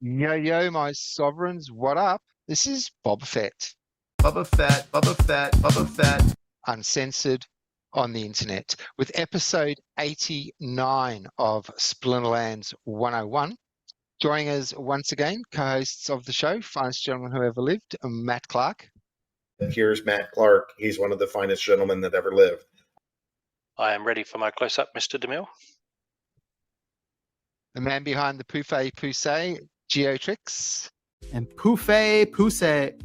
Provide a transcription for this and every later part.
Yo, yo, my sovereigns, what up? This is Boba Fett, Bubba Fett, Bubba Fett, Bubba Fett. uncensored on the internet, with episode 89 of Splinterlands 101. Joining us once again, co-hosts of the show, finest gentleman who ever lived, Matt Clark. Here's Matt Clark. He's one of the finest gentlemen that ever lived. I am ready for my close-up, Mr. DeMille. The man behind the Pouffet Poussey, Geotrix. And Pouffet Poussey.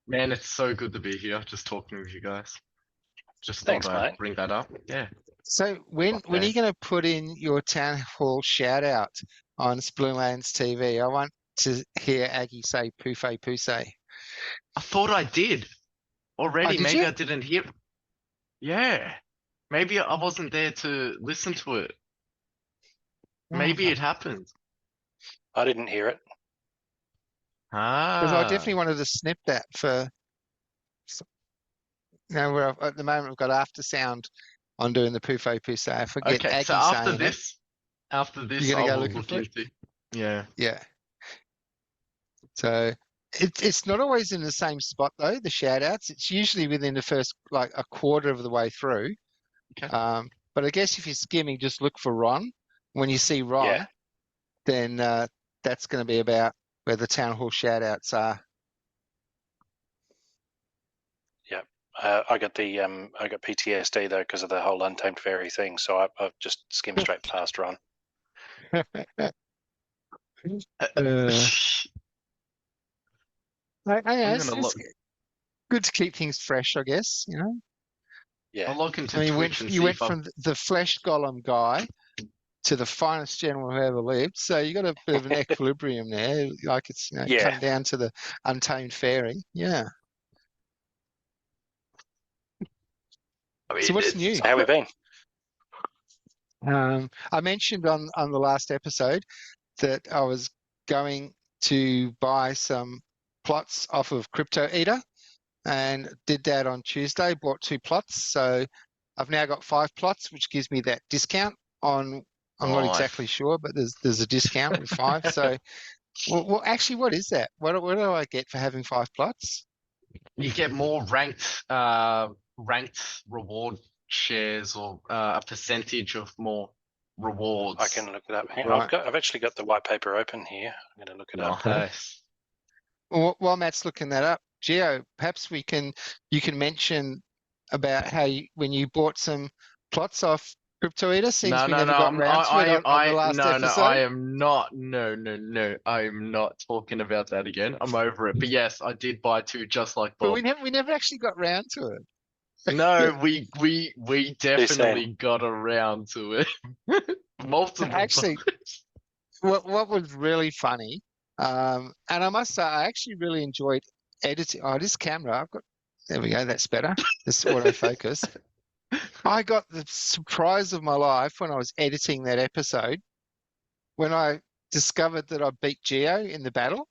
Man, it's so good to be here, just talking with you guys. Just Thanks, thought I'd mate. bring that up. Yeah. So when are you going to put in your town hall shout out on Splinterlands TV? I want to hear Aggie say Pouffet Poussey. I thought I did already. did Maybe you? I didn't hear. Yeah. Maybe I wasn't there to listen to it. Maybe it happened. I didn't hear it. Because Ah. I definitely wanted to snip that for, where at the moment we've got after sound on doing the Pouffet Poussey. I forget Okay, Aggie so after saying this, You're gonna I go will looking look for it? into. Yeah. it. Yeah. So it's not always in the same spot though, the shout outs. It's usually within the first, like a quarter of the way through. Okay. But I guess if you're skimming, just look for Ron. When you see Ron, Yeah. then that's going to be about where the town hall shout outs are. I got PTSD though because of the whole Untamed Fairy thing, so I've just skimmed straight past Ron. It's gonna look. good to keep things fresh, I guess, you know. Yeah. I'll log into I mean, Twitch and you see went if I've. from the flesh golem guy to the finest gentleman who ever lived, so you got a bit of an equilibrium there, like it's Yeah. come down to the Untamed Fairy. Yeah. I mean, So what's it's- new? So how we been? I mentioned on the last episode that I was going to buy some plots off of Crypto Eater, and did that on Tuesday, bought 2 plots. So I've now got 5 plots, which gives me that discount on, I'm not Nice. exactly sure, but there's a discount with 5. So, well, actually, what is that? What do I get for having 5 plots? You get more ranked reward shares or a percentage of more rewards. I can look it up. Hang Right. on, I've actually got the white paper open here. I'm going to look it up. Nice. Well, while Matt's looking that up, Gio, perhaps you can mention about how when you bought some plots off Crypto Eater, since we never got round to it on the last episode. I am not. No. I am not talking about that again. I'm over it. But yes, I did buy 2 just like But Bob. we never actually got round to it. No, we definitely got around to it. Multiple Actually, times. what was really funny, and I must say, I actually really enjoyed editing. Oh, this camera, there we go, that's better. This autofocus. I got the surprise of my life when I was editing that episode, when I discovered that I beat Geo in the battle.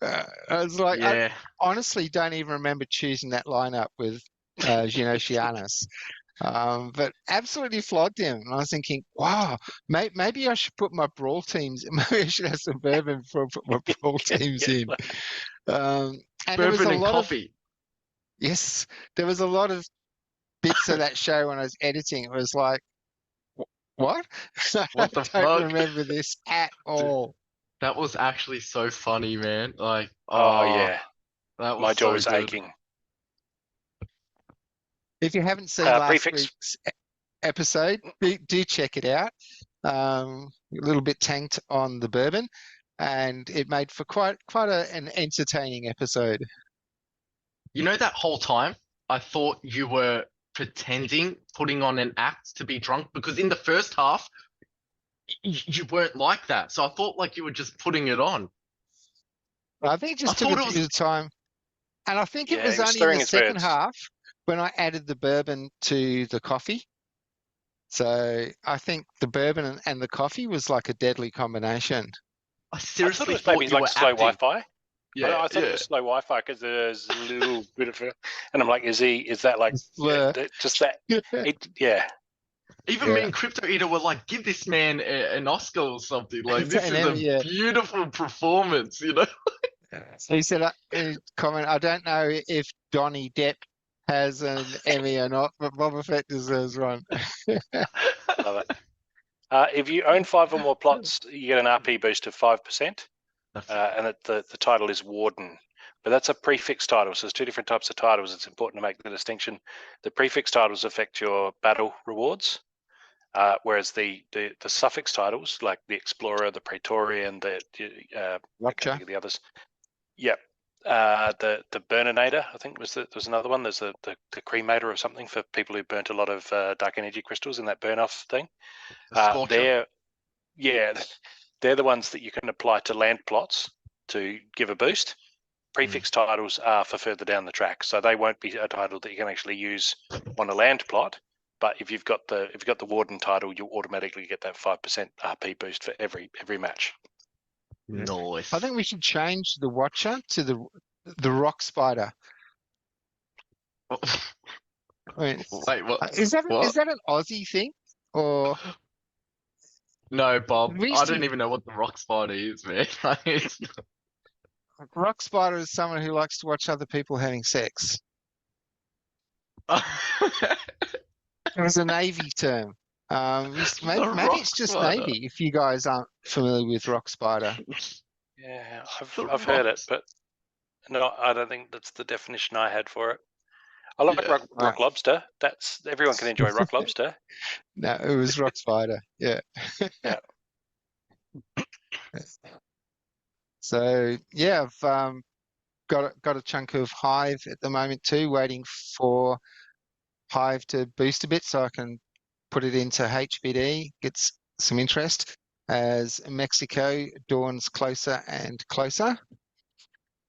I was like, I Yeah. honestly don't even remember choosing that lineup with Genocianus. But absolutely flogged him. And I was thinking, wow, maybe I should put my brawl teams, maybe I should have some bourbon before I put my brawl teams in. And there was Bourbon a and lot coffee. yes, there was a lot of bits of that show when I was editing. It was like, what? What the I don't fuck? remember this at all. That was actually so funny, man. Like, Oh, yeah. that was My jaw so is good. aching. If you haven't seen last Prefix. week's episode, do check it out. A little bit tanked on the bourbon, and it made for quite an entertaining episode. You know, that whole time, I thought you were pretending, putting on an act to be drunk, because in the first half, you weren't like that. So I thought like you were just putting it on. I think it just I took thought a it bit of time, and I think it Yeah, was he was only in stirring the his second words. half when I added the bourbon to the coffee. So I think the bourbon and the coffee was like a deadly combination. I I seriously thought it was thought maybe you were like slow acting. Wi-Fi. Yeah, I thought it was slow Wi-Fi because there's a little bit of a, and I'm like, is that like Blur. just that? Yeah. Even me and Crypto Eater were like, give this man an Oscar or something. Like, this is a Yeah. beautiful performance, you know? So he said, comment, I don't know if Donnie Depp has an Emmy or not, but Boba Fett deserves one. Love it. If you own 5 or more plots, you get an RP boost of 5%, and the title is Warden. But that's a prefix title, so there's 2 different types of titles. It's important to make the distinction. The prefix titles affect your battle rewards, whereas the suffix titles, like the Explorer, the Praetorian, I can't think of the others. Yep. The Burninator, I think there's another one. There's the Cremator or something for people who burnt a lot of dark energy crystals in that burn off thing. They're the ones that you can apply to land plots to give a boost. Prefix titles are for further down the track, so they won't be a title that you can actually use on a land plot. But if you've got the Warden title, you'll automatically get that 5% RP boost for every match. Nice. I think we should change the Watcher to the Rock Spider. I mean, Wait, what? is that What? an Aussie thing, or No, Bob. We I used don't to- even know what the Rock Spider is, man. It's Rock Spider is someone who likes to watch other people having sex? not- It was a Navy term. Maybe it's just Rock Navy. If you guys aren't familiar with Rock Spider, Yeah, The I've heard it, rocks. but no, I don't think that's the definition I had for it. I like Yeah. rock lobster. Everyone can enjoy rock lobster. no, it was Rock Spider. Yeah. Yeah. So yeah, I've got a chunk of Hive at the moment too, waiting for Hive to boost a bit so I can put it into HBD, gets some interest as Mexico dawns closer and closer.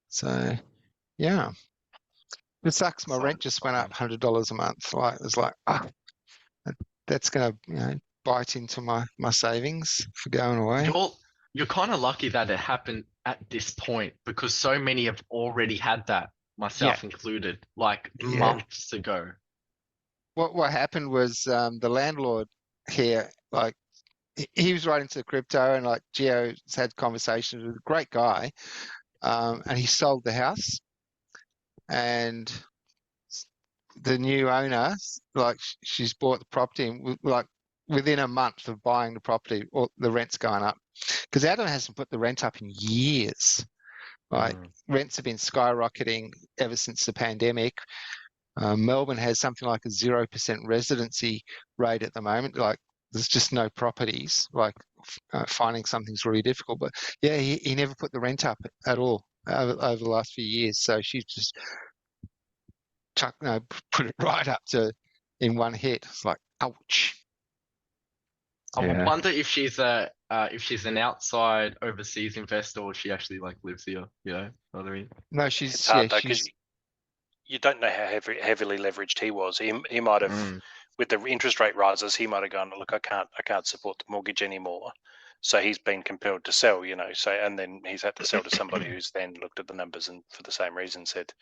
So yeah, it sucks. My rent just went up $100 a month. Like it was like, that's gonna bite into my savings for going away. You're kind of lucky that it happened at this point because so many have already had that, myself included, like months ago. What happened was the landlord here, like he was right into crypto, and like Gio's had conversations with a great guy, and he sold the house, and the new owner, like she's bought the property, and like within a month of buying the property, or the rent's gone up because Adam hasn't put the rent up in years. Like rents have been skyrocketing ever since the pandemic. Melbourne has something like a 0% residency rate at the moment. Like there's just no properties. Like finding something's really difficult. But yeah, he never put the rent up at all over the last few years. So she's just put it right up to in one hit. It's like ouch. I wonder if she's an outside overseas investor or she actually like lives here. You know what I mean? No, It's she's hard though because you don't know how heavily leveraged he was. He might have, with the interest rate rises, he might have gone, look, I can't support the mortgage anymore. So he's been compelled to sell, so, and then he's had to sell to somebody who's then looked at the numbers and for the same reason said,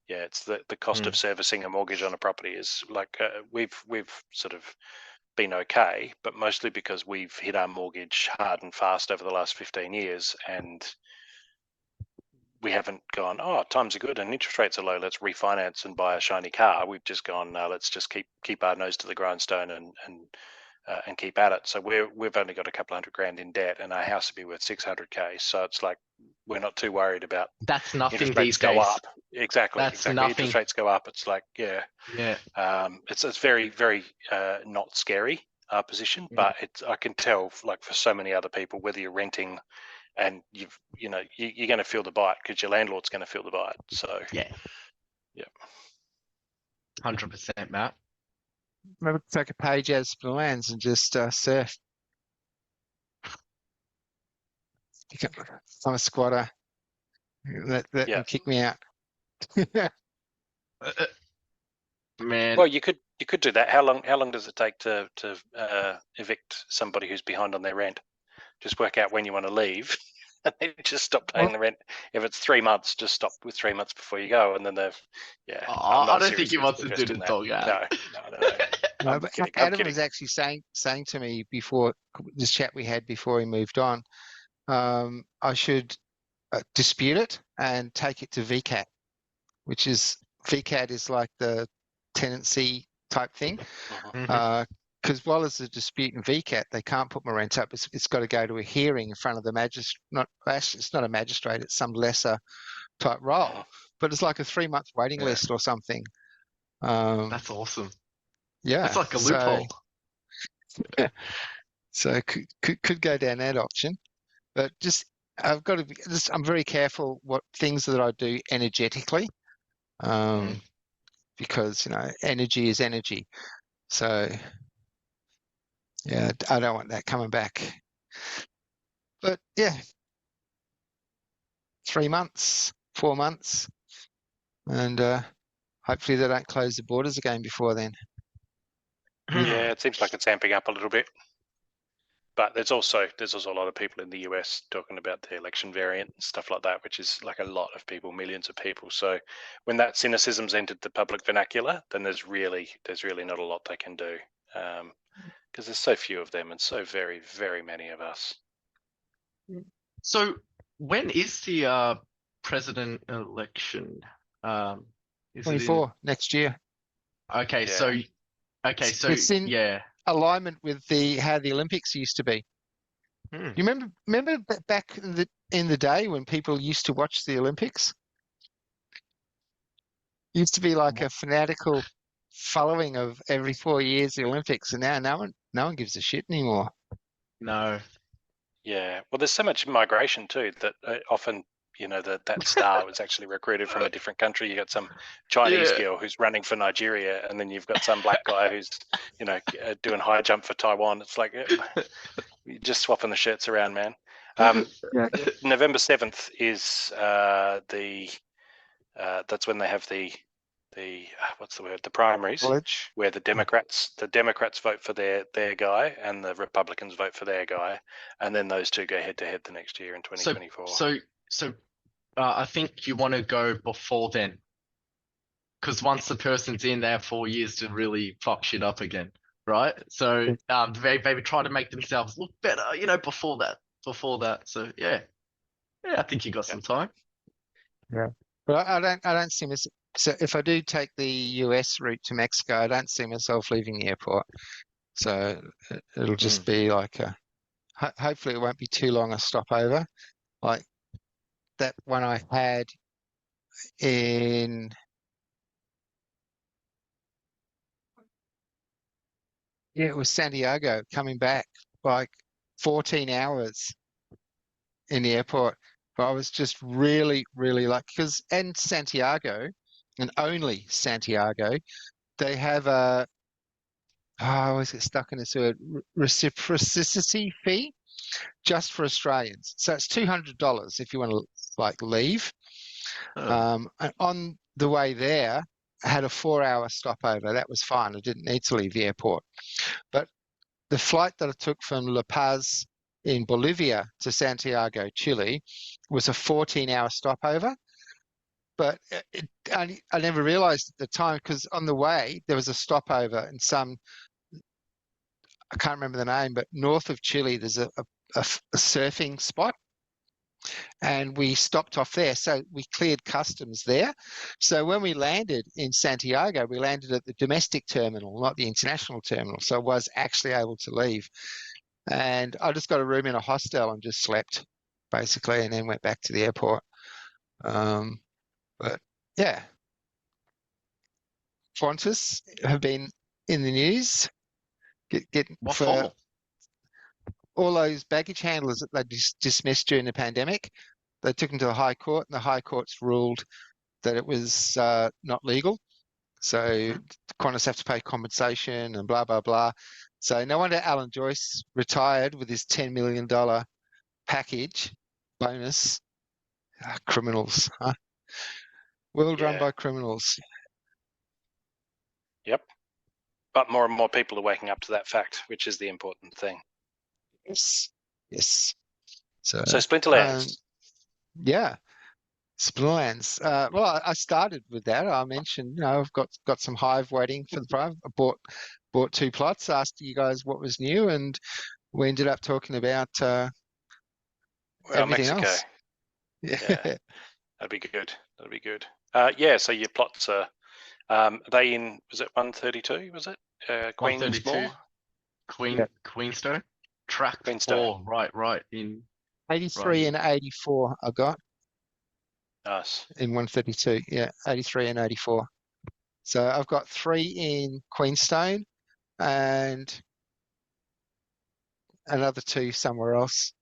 yeah, it's the cost of servicing a mortgage on a property is like, we've sort of been okay, but mostly because we've hit our mortgage hard and fast over the last 15 years and we haven't gone, oh, times are good and interest rates are low, let's refinance and buy a shiny car. We've just gone, no, let's just keep our nose to the grindstone and keep at it. So we've only got a couple $100,000 in debt and our house would be worth $600K. So it's like, we're not too worried about That's nothing interest rates these go days. up. Exactly. That's exactly. nothing. Interest rates go up. It's like, yeah. It's very, very not scary position, but I can tell like for so many other people, whether you're renting and you're going to feel the bite because your landlord's going to feel the bite. So yeah, 100%, Matt. maybe take a page out of Splinterlands and just surf. I'm a squatter. Let them kick me out. Man, well, you could do that. How long does it take to evict somebody who's behind on their rent? Just work out when you want to leave, and then just stop paying the rent. If it's 3 months, just stop with 3 months before you go, and then they've I don't think he wants to do the dog out. No. No, I'm but kidding. I'm Adam kidding. was actually saying to me before this chat we had before he moved on, I should dispute it and take it to VCAT, which is VCAT is like the tenancy type thing. Mhm. Because while there's a dispute in VCAT, they can't put my rent up. It's got to go to a hearing in front of the magistrate. It's not a magistrate. It's some lesser type role, Mhm. but it's like a 3-month waiting Yeah. list or something. That's awesome. Yeah. That's like a so- loophole. So could go down that option, but just I've got to be. I'm very careful what things that I do energetically, because energy is energy. So yeah, I don't want that coming back. But yeah, 3 months, 4 months, and hopefully they don't close the borders again before then. Yeah, it seems like it's amping up a little bit. But there's also a lot of people in the US talking about the election variant and stuff like that, which is like a lot of people, millions of people. So when that cynicism's entered the public vernacular, then there's really not a lot they can do, because there's so few of them and so very, very many of us. So when is the president election? Is it in? 24 next year. Okay, Yeah. so It's in- yeah. Alignment with how the Olympics used to be. Hmm. You remember back in the day when people used to watch the Olympics? Used to be like a fanatical following of every 4 years the Olympics, and now no one gives a shit anymore. No. Yeah, well, there's so much migration too that often, that star was actually recruited from a different country. You got some Chinese Yeah. girl who's running for Nigeria, and then you've got some black guy who's, doing high jump for Taiwan. It's like you're just swapping the shirts around, man. November 7th is that's when they have the what's the word? The primaries, College. where the Democrats vote for their guy and the Republicans vote for their guy, and then those two go head to head the next year in 2024. So I think you want to go before then, because once the person's in, they have 4 years to really fuck shit up again, right? So they try to make themselves look better, before that. So yeah, I think you got some time. But I don't see myself. So if I do take the US route to Mexico, I don't see myself leaving the airport. So it'll just be like hopefully it won't be too long a stopover, like that one I had in. Yeah, it was Santiago coming back, like 14 hours in the airport. But I was just really, really because in Santiago, and only Santiago, they have I always get stuck in this word, reciprocity fee just for Australians. So it's $200 if you want to leave. And on the way there, I had a 4-hour stopover. That was fine. I didn't need to leave the airport. But the flight that I took from La Paz in Bolivia to Santiago, Chile, was a 14-hour stopover. But I never realized at the time, because on the way, there was a stopover in I can't remember the name, but north of Chile, there's a surfing spot. And we stopped off there. So we cleared customs there. So when we landed in Santiago, we landed at the domestic terminal, not the international terminal. So I was actually able to leave. And I just got a room in a hostel and just slept, basically, and then went back to the airport. But yeah, Qantas have been in the news. What For for? all those baggage handlers that they dismissed during the pandemic. They took them to the High Court, and the High Court's ruled that it was not legal. So Qantas have to pay compensation and blah, blah, blah. So no wonder Alan Joyce retired with his $10 million package bonus. Criminals, huh? World run by criminals. Yep. But more and more people are waking up to that fact, which is the important thing. Yes. So Splinterlands. Yeah. Splinterlands. Well, I started with that. I mentioned, I've got some Hive waiting for the Prime. I bought bought 2 plots, asked you guys what was new, and we ended up talking about Well, everything Mexico. else. Yeah. That'd be good. That'd be good. Yeah. So your plots are they in? Was it 132? Was it 132. Queensmore? Queenstone, track Queenstone. 4, right in 83 Right. and 84 I got Nice. in 132. Yeah, 83 and 84. So I've got 3 in Queenstone and another 2 somewhere else.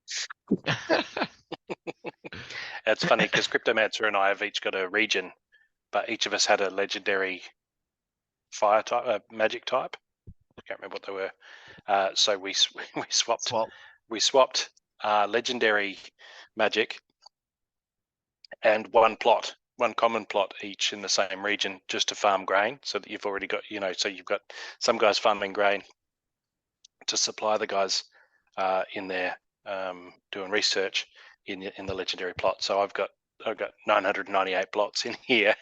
It's funny because Cryptomancer and I have each got a region, but each of us had a legendary fire type, magic type. I can't remember what they were. So we swapped. Swap. We swapped legendary magic and one common plot each in the same region, just to farm grain, so that you've already got, so you've got some guys farming grain to supply the guys in there doing research in the legendary plot. So I've got 998 plots in here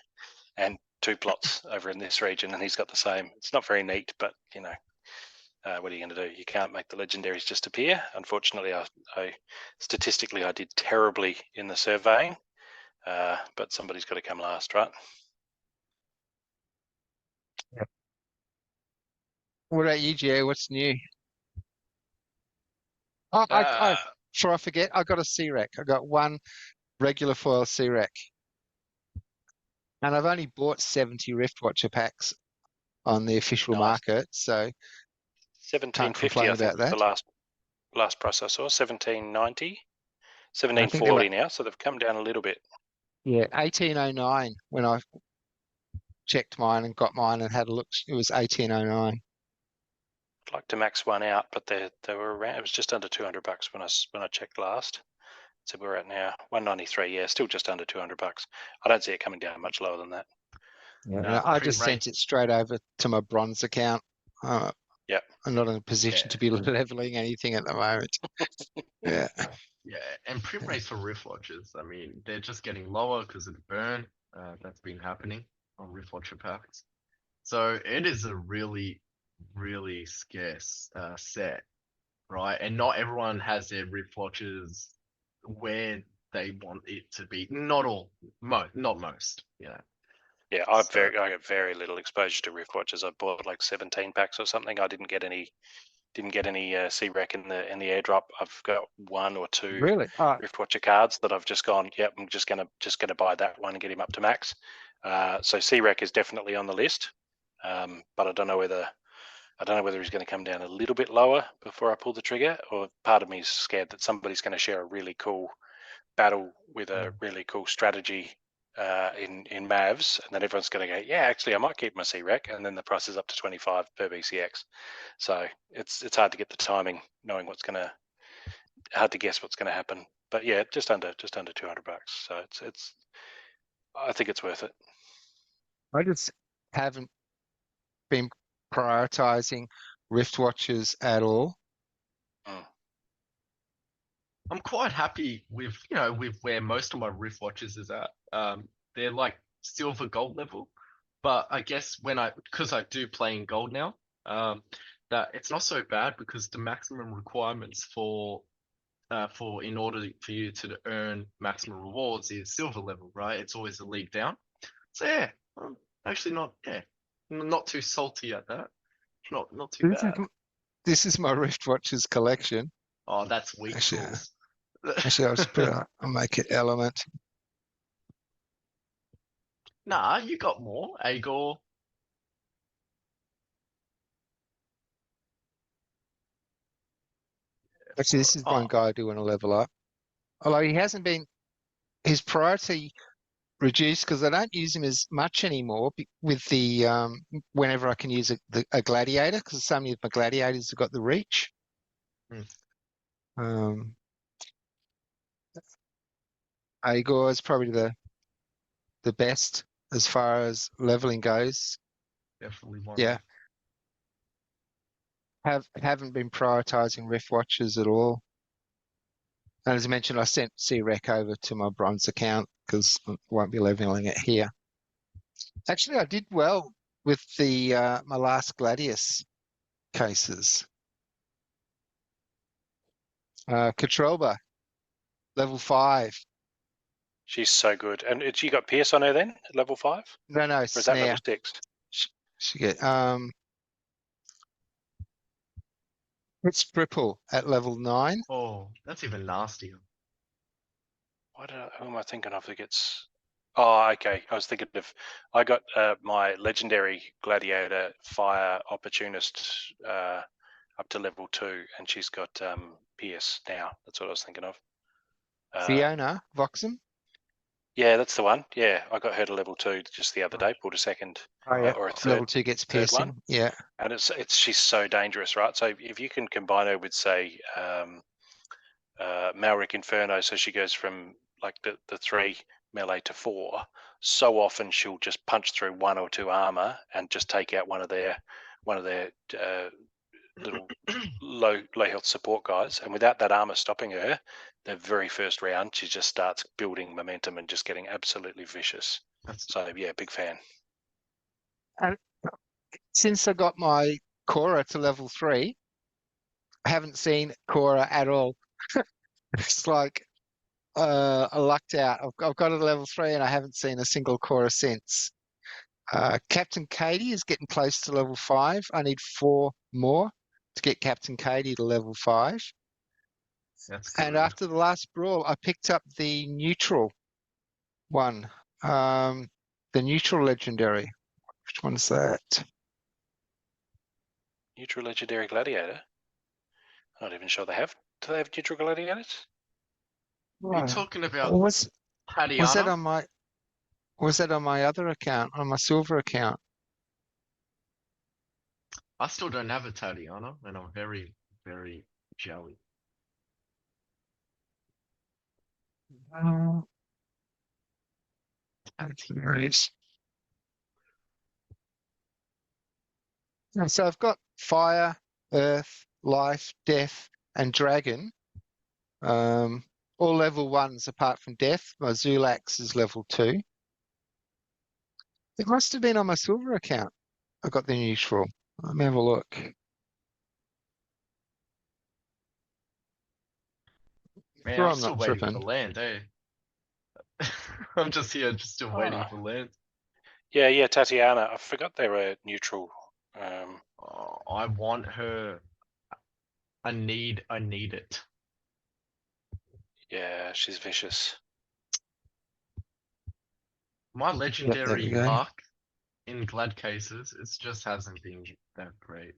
and 2 plots over in this region, and he's got the same. It's not very neat, but what are you going to do? You can't make the legendaries just appear. Unfortunately, I statistically I did terribly in the surveying, but somebody's got to come last, right? What about you, Gio? What's new? Oh, before I forget, I got a C-Rec. I got 1 regular foil C-Rec. And I've only bought 70 Rift Watcher packs on the official Nice. market, so 1750, complain I think, about was the last price I saw. 1790, I think they're 1740 now, so they've come down a little bit. yeah, 1809 when I checked mine and got mine and had a look. It was 1809. I'd like to max one out, but they were around. It was just under $200 when I checked last. So we're at now 193. Yeah, still just under $200. I don't see it coming down much lower than that. Yeah, No, I pretty just sent it straight over to my bronze account. Yep. I'm not in a position to be leveling anything at the moment. Yeah. Yeah, and print rates for Rift Watchers, I mean, they're just getting lower because of the burn that's been happening on Rift Watcher packs. So it is a really, really scarce set, right? And not everyone has their Rift Watchers where they want it to be. Not all, not most, Yeah, I So- got very little exposure to Rift Watchers. I bought like 17 packs or something. I didn't get any C-Rec in the airdrop. I've got 1 or 2 Really? Rift Watcher cards that I've just gone, yep, I'm just gonna buy that one and get him up to max. So C-Rec is definitely on the list, but I don't know whether he's going to come down a little bit lower before I pull the trigger, or part of me is scared that somebody's going to share a really cool battle with a really cool strategy in Mavs, and then everyone's going to go, yeah, actually, I might keep my C-Rec, and then the price is up to 25 per BCX. So it's hard to get the timing, knowing hard to guess what's going to happen. But yeah, just under $200. So it's I think it's worth it. I just haven't been prioritizing Rift Watchers at all. I'm quite happy with with where most of my Rift Watchers is at. They're like silver gold level, but I guess because I do play in gold now, that it's not so bad because the maximum requirements for in order for you to earn maximum rewards is silver level, right? It's always a league down. So yeah, I'm actually not too salty at that. Not too bad. This is my Rift Watchers collection. Oh, that's weak Actually, sauce. Actually, I'll just I'll make it element. Nah, you got more, Agor. Actually, this is one guy I do want to level up. Although he hasn't been, his priority reduced because I don't use him as much anymore with the whenever I can use a gladiator, because so many of my gladiators have got the reach. Agor is probably the best as far as leveling goes. Definitely one. Yeah. Haven't been prioritizing Rift Watchers at all. And as I mentioned, I sent C-Rec over to my bronze account because I won't be leveling it here. Actually, I did well with the my last Gladius cases. Katrelba, level 5. She's so good. And she got Pierce on her then at level 5? No, Or is that level snare. 6? She get it's Bripple at level 9. Oh, that's even nastier. Who am I thinking of that gets? Oh, okay. I was thinking of. I got my legendary Gladiator Fire Opportunist up to level 2, and she's got Pierce now. That's what I was thinking of. Fiona Voxham. Yeah, that's the one. Yeah, I got her to level 2 just the other day. Pulled a second or a third. Level 2 gets third piercing. one. Yeah. And she's so dangerous, right? So if you can combine her with, say, Malric Inferno, so she goes from like the 3 melee to 4. So often she'll just punch through 1 or 2 armor and just take out one of their little low health support guys. And without that armor stopping her, the very first round she just starts building momentum and just getting absolutely vicious. So yeah, big fan. And since I got my Quora to level 3, I haven't seen Quora at all. It's like I lucked out. I've got it to level 3 and I haven't seen a single Quora since. Captain Katie is getting close to level 5. I need 4 more to get Captain Katie to level 5. That's And good. after the last brawl, I picked up the neutral one. The neutral legendary. Which one is that? Neutral legendary gladiator. I'm not even sure they have. Do they have neutral gladiators? Are you talking about Was that Tatiana? on my other account, on my silver account? I still don't have a Tatiana, and I'm very, very jelly. So I've got fire, earth, life, death, and dragon. All level 1s apart from death. My Zulax is level 2. It must have been on my silver account. I got the neutral. Let me have a look. Man, Sure, I'm I'm still not waiting tripping. for land, eh? I'm just here, just still waiting for land. Yeah, Tatiana. I forgot they were neutral. Oh, I want her. I need it. Yeah, she's vicious. My there legendary we go. luck in glad cases, it just hasn't been that great.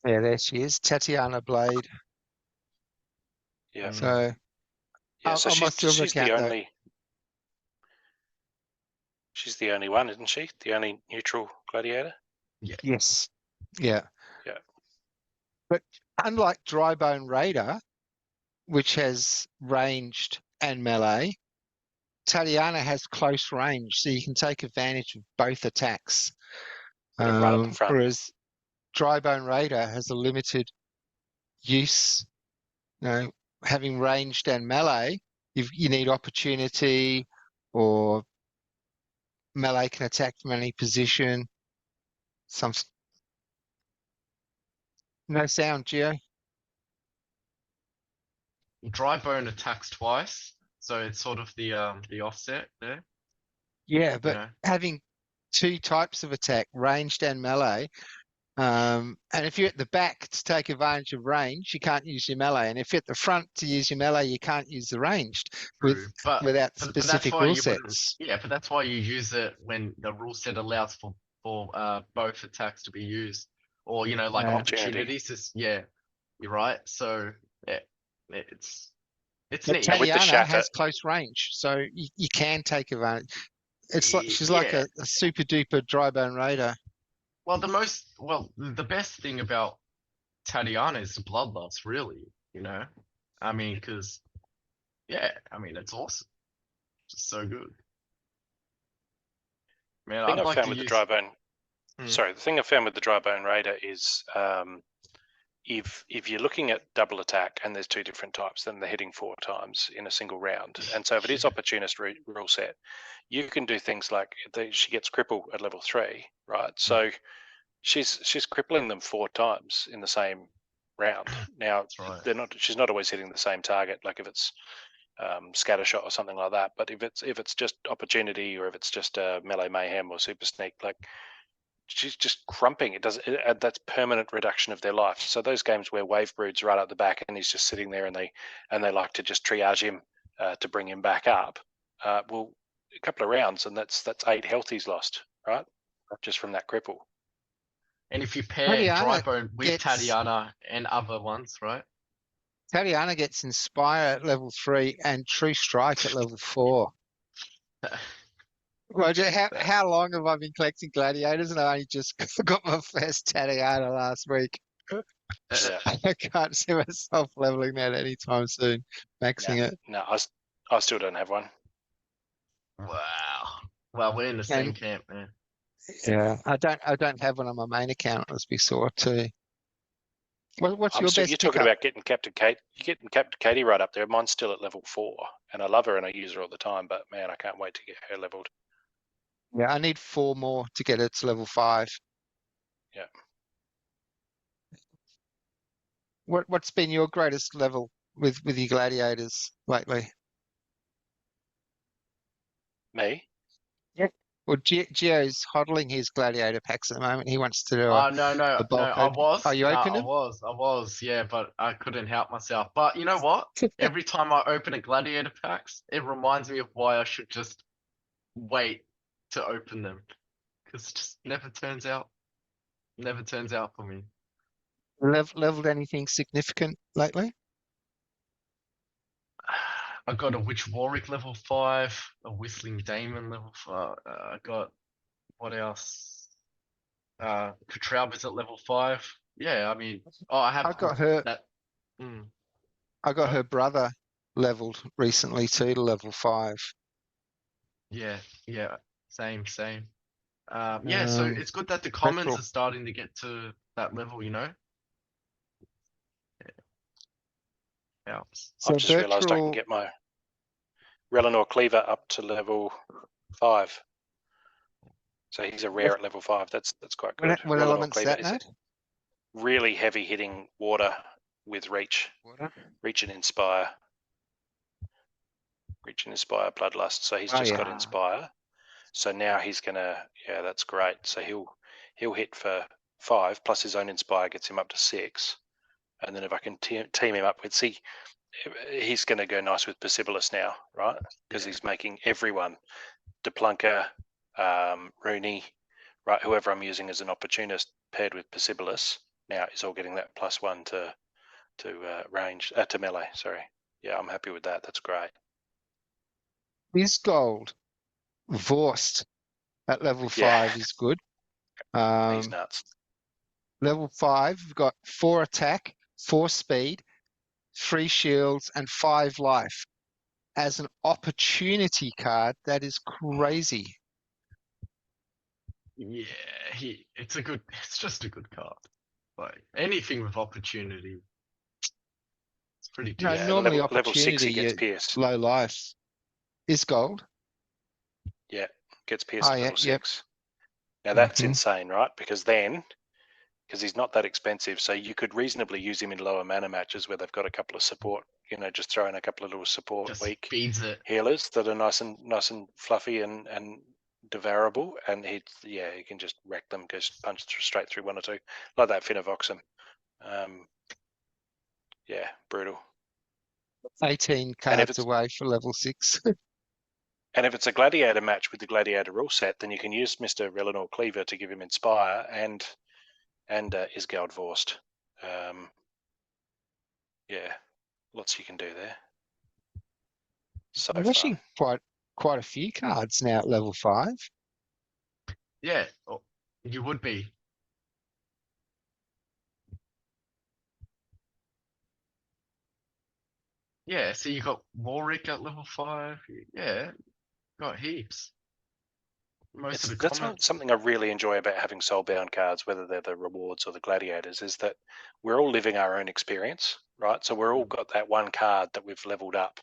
Yeah, there she is, Tatiana Blade. Yeah. So Yeah, so on my silver she's the account, though. only. She's the only one, isn't she? The only neutral gladiator. Yes. Yeah. Yeah. But unlike Drybone Raider, which has ranged and melee, Tatiana has close range, so you can take advantage of both attacks. Put them right up the front. Whereas Drybone Raider has a limited use. Having ranged and melee, you need opportunity, or melee can attack from any position. No sound, Gio. Dry bone attacks twice, so it's sort of the offset there. Yeah, but know? having 2 types of attack, ranged and melee, and if you're at the back to take advantage of range, you can't use your melee, and if you're at the front to use your melee, you can't use the ranged True, but without that's specific why rule you wouldn't- sets. Yeah, but that's why you use it when the rule set allows for both attacks to be used, or like Yeah. opportunities. You're right. So yeah, it's But neat. And with the Tatiana shatter, has close range, so you can take advantage. It's like she's like Yeah. a super duper Drybone Raider. Well, the best thing about Tatiana is the bloodlust, really. I mean, because it's awesome. Just so good. Man, the thing I'd I like found to with the use. Drybone. Hmm. Sorry, the thing I found with the Drybone Raider is if you're looking at double attack and there's 2 different types, then they're hitting 4 times in a single round. And so if it is opportunist rule set, you can do things like she gets cripple at level 3, right? So she's crippling them 4 times in the same round. Now That's right. she's not always hitting the same target, like if it's scatter shot or something like that. But if it's just opportunity, or if it's just melee mayhem or super sneak, like she's just crumping. That's permanent reduction of their life. So those games where Wave Brood's right at the back and he's just sitting there, and they like to just triage him to bring him back up. Well, a couple of rounds, and that's 8 health he's lost, right? Just from that cripple. And if you pair Tatiana Drybone with gets- Tatiana and other ones, right? Tatiana gets Inspire at level 3 and True Strike at level 4. Roger, how long have I been collecting gladiators, and I only just got my first Tatiana last week? Yeah. I can't see myself leveling that anytime soon, maxing it. No, I still don't have one. Wow. Well, we're in the same And- camp, man. Yeah, I don't have one on my main account. Let's be sore too. What's your best You're talking pickup? about getting Captain Kate. You're getting Captain Katie right up there. Mine's still at level 4, and I love her and I use her all the time. But man, I can't wait to get her leveled. Yeah, I need 4 more to get it to level 5. Yeah. What's been your greatest level with your gladiators lately? Me? Well, Gio's hodling his gladiator packs at the moment. He wants to do Oh, no, the bulk I open. was. Oh, you No, opened I them? was, yeah, but I couldn't help myself. But you know what? Every time I open a Gladiator packs, it reminds me of why I should just wait to open them. Because it just never turns out for me. Leveled anything significant lately? I got a Witch Warwick level 5, a Whistling Damon level 5. I got, what else? Katraub is at level 5. Yeah, I mean, I have I got her. that. Mm. I got Right. her brother leveled recently too to level 5. Yeah, same. Yeah, so it's good that the commons Petrol. are starting to get to that level, you know? Yeah. So I've just realised I can virtual. get my Relinor Cleaver up to level 5. So he's a rare at level 5. That's quite good. What Relinor element's Cleaver that, is a Nate? really heavy hitting water with reach and inspire. Reach and inspire bloodlust. So he's Oh, just got yeah. inspire. So now he's gonna, yeah, that's great. So he'll hit for 5 plus his own inspire gets him up to 6. And then if I can team him up with, see, he's going to go nice with Percibolus now, right? Because he's making everyone, Deplunker, Rooney, right? Whoever I'm using as an opportunist paired with Percibolus now is all getting that +1 to range, to melee. Sorry, yeah, I'm happy with that. That's great. This gold, Vorst at level 5 Yeah. is good. He's nuts. Level 5, we've got 4 attack, 4 speed, 3 shields, and 5 life. As an opportunity card, that is crazy. Yeah, it's just a good card. Like anything with opportunity. It's pretty No, decent. Yeah, normally level 6 opportunity, he gets you- pierced. Low life is gold. Yeah, gets pierced Oh, at yeah, level yep. 6. Now that's Mhm. insane, right? Because he's not that expensive, so you could reasonably use him in lower mana matches where they've got a couple of support, just throw in a couple of little support Just weak feeds it. healers that are nice and fluffy and devourable, and he can just wreck them, goes punch straight through 1 or 2, like that Finavoxum. Yeah, brutal. 18 And if cards it's away for level 6. and if it's a gladiator match with the gladiator rule set, then you can use Mr. Relinor Cleaver to give him inspire and Isgard Vorst. Yeah, lots you can do there. So There's fun. actually quite a few cards now at level 5. Yeah, you would be. Yeah, so you got Warwick at level 5. Yeah, got heaps. Most of the That's comments. something I really enjoy about having soulbound cards, whether they're the rewards or the gladiators, is that we're all living our own experience, right? So we're all got that one card that we've leveled up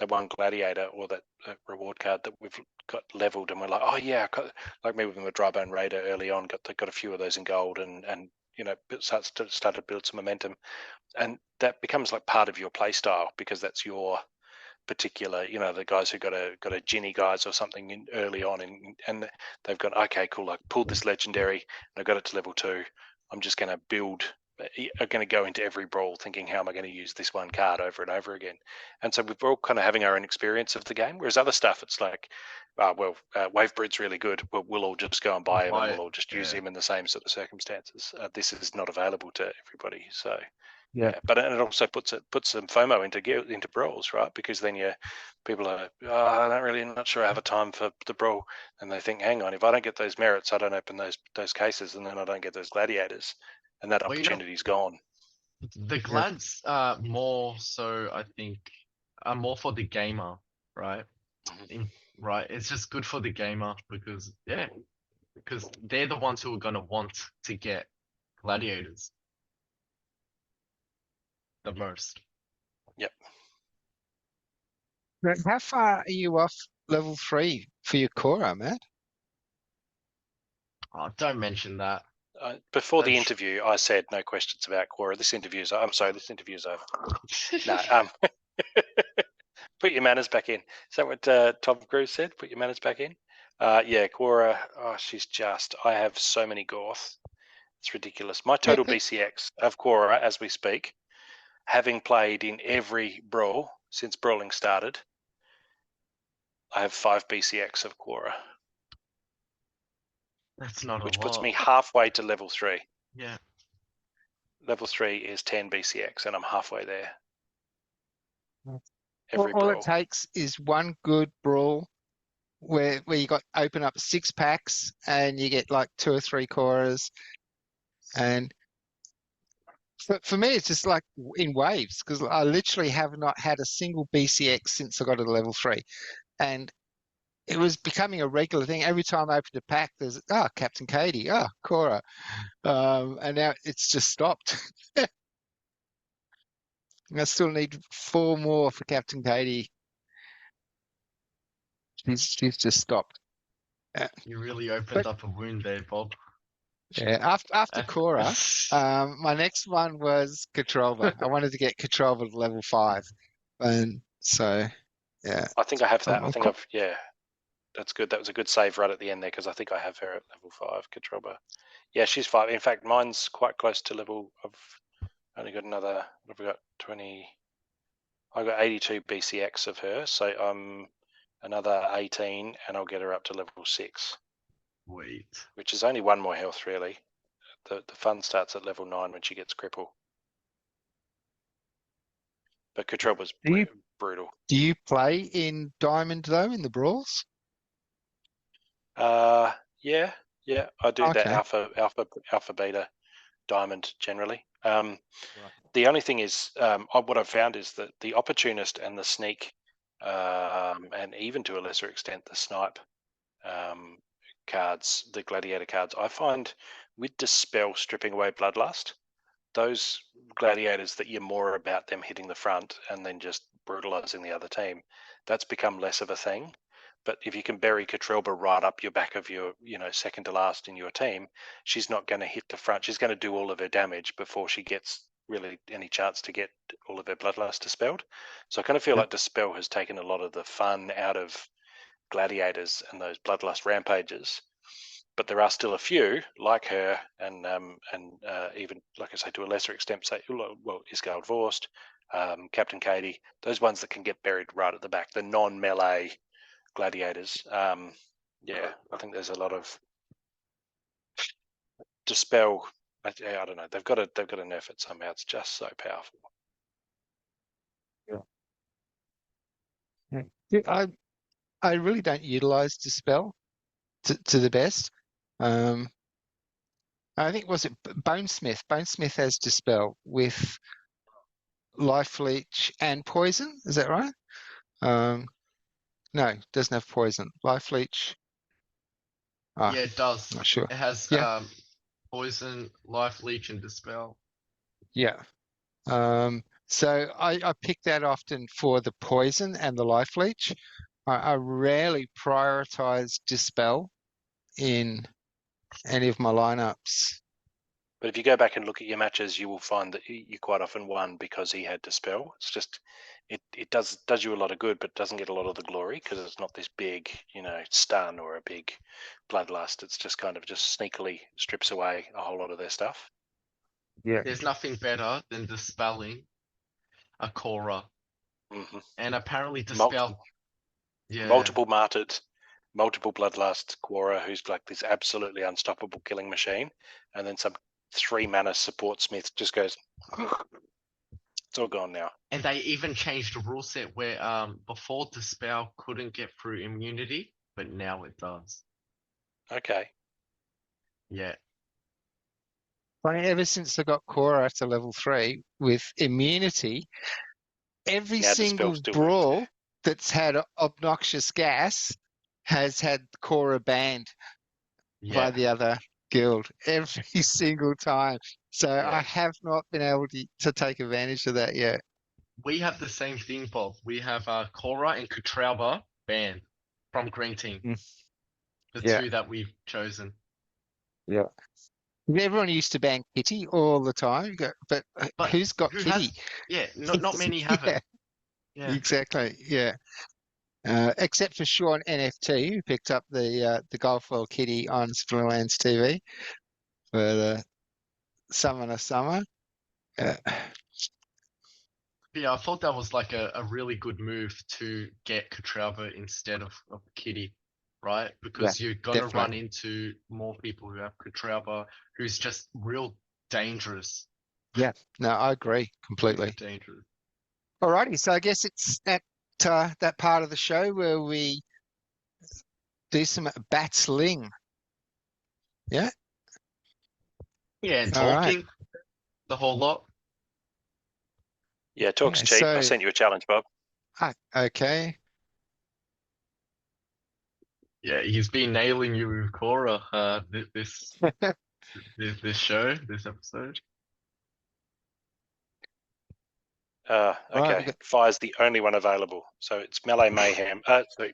one Gladiator or that reward card that we've got leveled, and we're like, oh yeah, like maybe with a Drybone Raider early on, got a few of those in gold, and started to build some momentum, and that becomes like part of your play style because that's your particular, the guys who got a Ginny guys or something in early on, and they've got, okay, cool, I pulled this legendary and I got it to level 2. I'm just going to build. I'm going to go into every brawl thinking, how am I going to use this one card over and over again? And so we're all kind of having our own experience of the game. Whereas other stuff, it's like, Wavebreed's really good, but we'll all just go and buy him, and we'll all just use him in the same sort of circumstances. This is not available to everybody, so. Yeah. But it also puts some FOMO into brawls, right? Because then people are, I'm not sure I have a time for the brawl, and they think, hang on, if I don't get those merits, I don't open those cases, and then I don't get those gladiators, and that opportunity's gone. The glads are more so, I think, are more for the gamer, right? Right, it's just good for the gamer because they're the ones who are gonna want to get gladiators the most. Yep. How far are you off level 3 for your Quora, Matt? Oh, don't mention that. Before the That's- interview, I said no questions about Quora. This interview's over. No, put your manners back in. Is that what Tom Cruise said? Put your manners back in. Yeah, Quora. Oh, I have so many Gorth. It's ridiculous. My total BCX of Quora, as we speak, having played in every brawl since brawling started, I have 5 BCX of Quora. That's not Which a lot. puts me halfway to level 3. Yeah. Level 3 is 10 BCX, and I'm halfway there. All Every brawl. it takes is one good brawl where you got open up 6 packs and you get like 2 or 3 Quoras. And for me, it's just like in waves because I literally have not had a single BCX since I got to level 3. And it was becoming a regular thing. Every time I opened a pack, there's, Captain Katie, Quora. And now it's just stopped. I still need 4 more for Captain Katie. She's just stopped. You really opened up a wound there, Bob. Yeah, after Quora, my next one was Katrova. I wanted to get Katrova to level 5. And so, yeah. I think I have that. I'm That's good. That was a good save right at the end there because I think I have her at level 5, Katroba. Yeah, she's 5. In fact, mine's quite close to level of. Only got another. What have we got? 20. I got 82 BCX of her, so I'm another 18, and I'll get her up to level 6. Wait. Which is only 1 more health, really. The fun starts at level 9 when she gets cripple. But Katroba's brutal. Do you play in Diamond though in the brawls? Yeah, I do that Okay. alpha beta diamond generally. The only thing is, what I've found is that the opportunist and the sneak, and even to a lesser extent the snipe cards, the gladiator cards, I find with Dispel stripping away bloodlust, those gladiators that you're more about them hitting the front and then just brutalizing the other team, that's become less of a thing. But if you can bury Katrelba right up your back of your, second to last in your team, she's not going to hit the front. She's going to do all of her damage before she gets really any chance to get all of her bloodlust dispelled. So I kind of feel like Dispel has taken a lot of the fun out of gladiators and those bloodlust rampages. But there are still a few like her, and even, like I say, to a lesser extent, say, well, Isgard Vorst, Captain Katie, those ones that can get buried right at the back, the non-melee gladiators. I think there's a lot of Dispel. I don't know. They've got to nerf it somehow. It's just so powerful. Yeah. I really don't utilize Dispel to the best. I think was it Bonesmith? Bonesmith has Dispel with Life Leech and Poison. Is that right? No, doesn't have Poison. Life Leech. Yeah, it does. Not sure. It has Poison, Life Leech, and Dispel. Yeah. So I pick that often for the poison and the life leech. I rarely prioritize Dispel in any of my lineups. But if you go back and look at your matches, you will find that you quite often won because he had Dispel. It's just it does you a lot of good, but doesn't get a lot of the glory because it's not this big, stun or a big bloodlust. It's just kind of just sneakily strips away a whole lot of their stuff. Yeah. There's nothing better than dispelling a Quora. hmm And apparently Dispel. Multiple, Yeah. multiple martyred, multiple bloodlust Quora, who's like this absolutely unstoppable killing machine, and then some 3 mana support smith just goes. It's all gone now. And they even changed the rule set where before Dispel couldn't get through immunity, but now it does. Okay. Yeah. Funny, ever since I got Quora to level 3 with immunity, every Now Dispel single still brawl that's had obnoxious gas has had Quora banned by Yeah. the other guild every single time. So Yeah. I have not been able to take advantage of that yet. We have the same thing, Bob. We have Quora and Kutralba banned from Green Team. The Yeah. two that we've chosen. Yeah. Everyone used to ban Kitty all the time, but who's got who Kitty? has- Yeah, not many have Yeah, it. Yeah. exactly. Yeah. Except for Sean NFT, who picked up the Golf World Kitty on Splinterlands TV for the summer. Yeah, I thought that was like a really good move to get Kutralba instead of Kitty, right? Because you're gonna definitely. run into more people who have Kutralba, who's just real dangerous. Yeah, no, I agree completely. Dangerous. Alrighty, so I guess it's at that part of the show where we do some battling. Yeah. Yeah, and All right. talking the whole lot. Yeah, talk's Yeah, cheap. I so- sent you a challenge, Bob. Okay. Yeah, he's been nailing you with Quora this show, this episode. Right, Okay, we've got- Fire's the only one available. So it's Melee Mayhem. Sorry,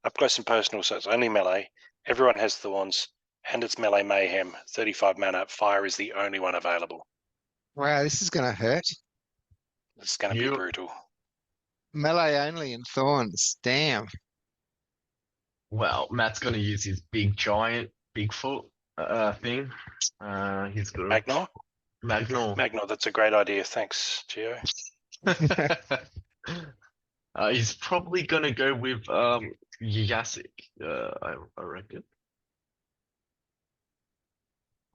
up close and personal, so it's only Melee. Everyone has Thorns, and it's Melee Mayhem. 35 mana. Fire is the only one available. Wow, this is going to hurt. It's going to be You- brutal. Melee only and Thorns. Damn. Well, Matt's gonna use his big giant Bigfoot thing. He's got Magnor? Magnor. Magnor, that's a great idea. Thanks, Gio. He's probably gonna go with Yasik, I reckon.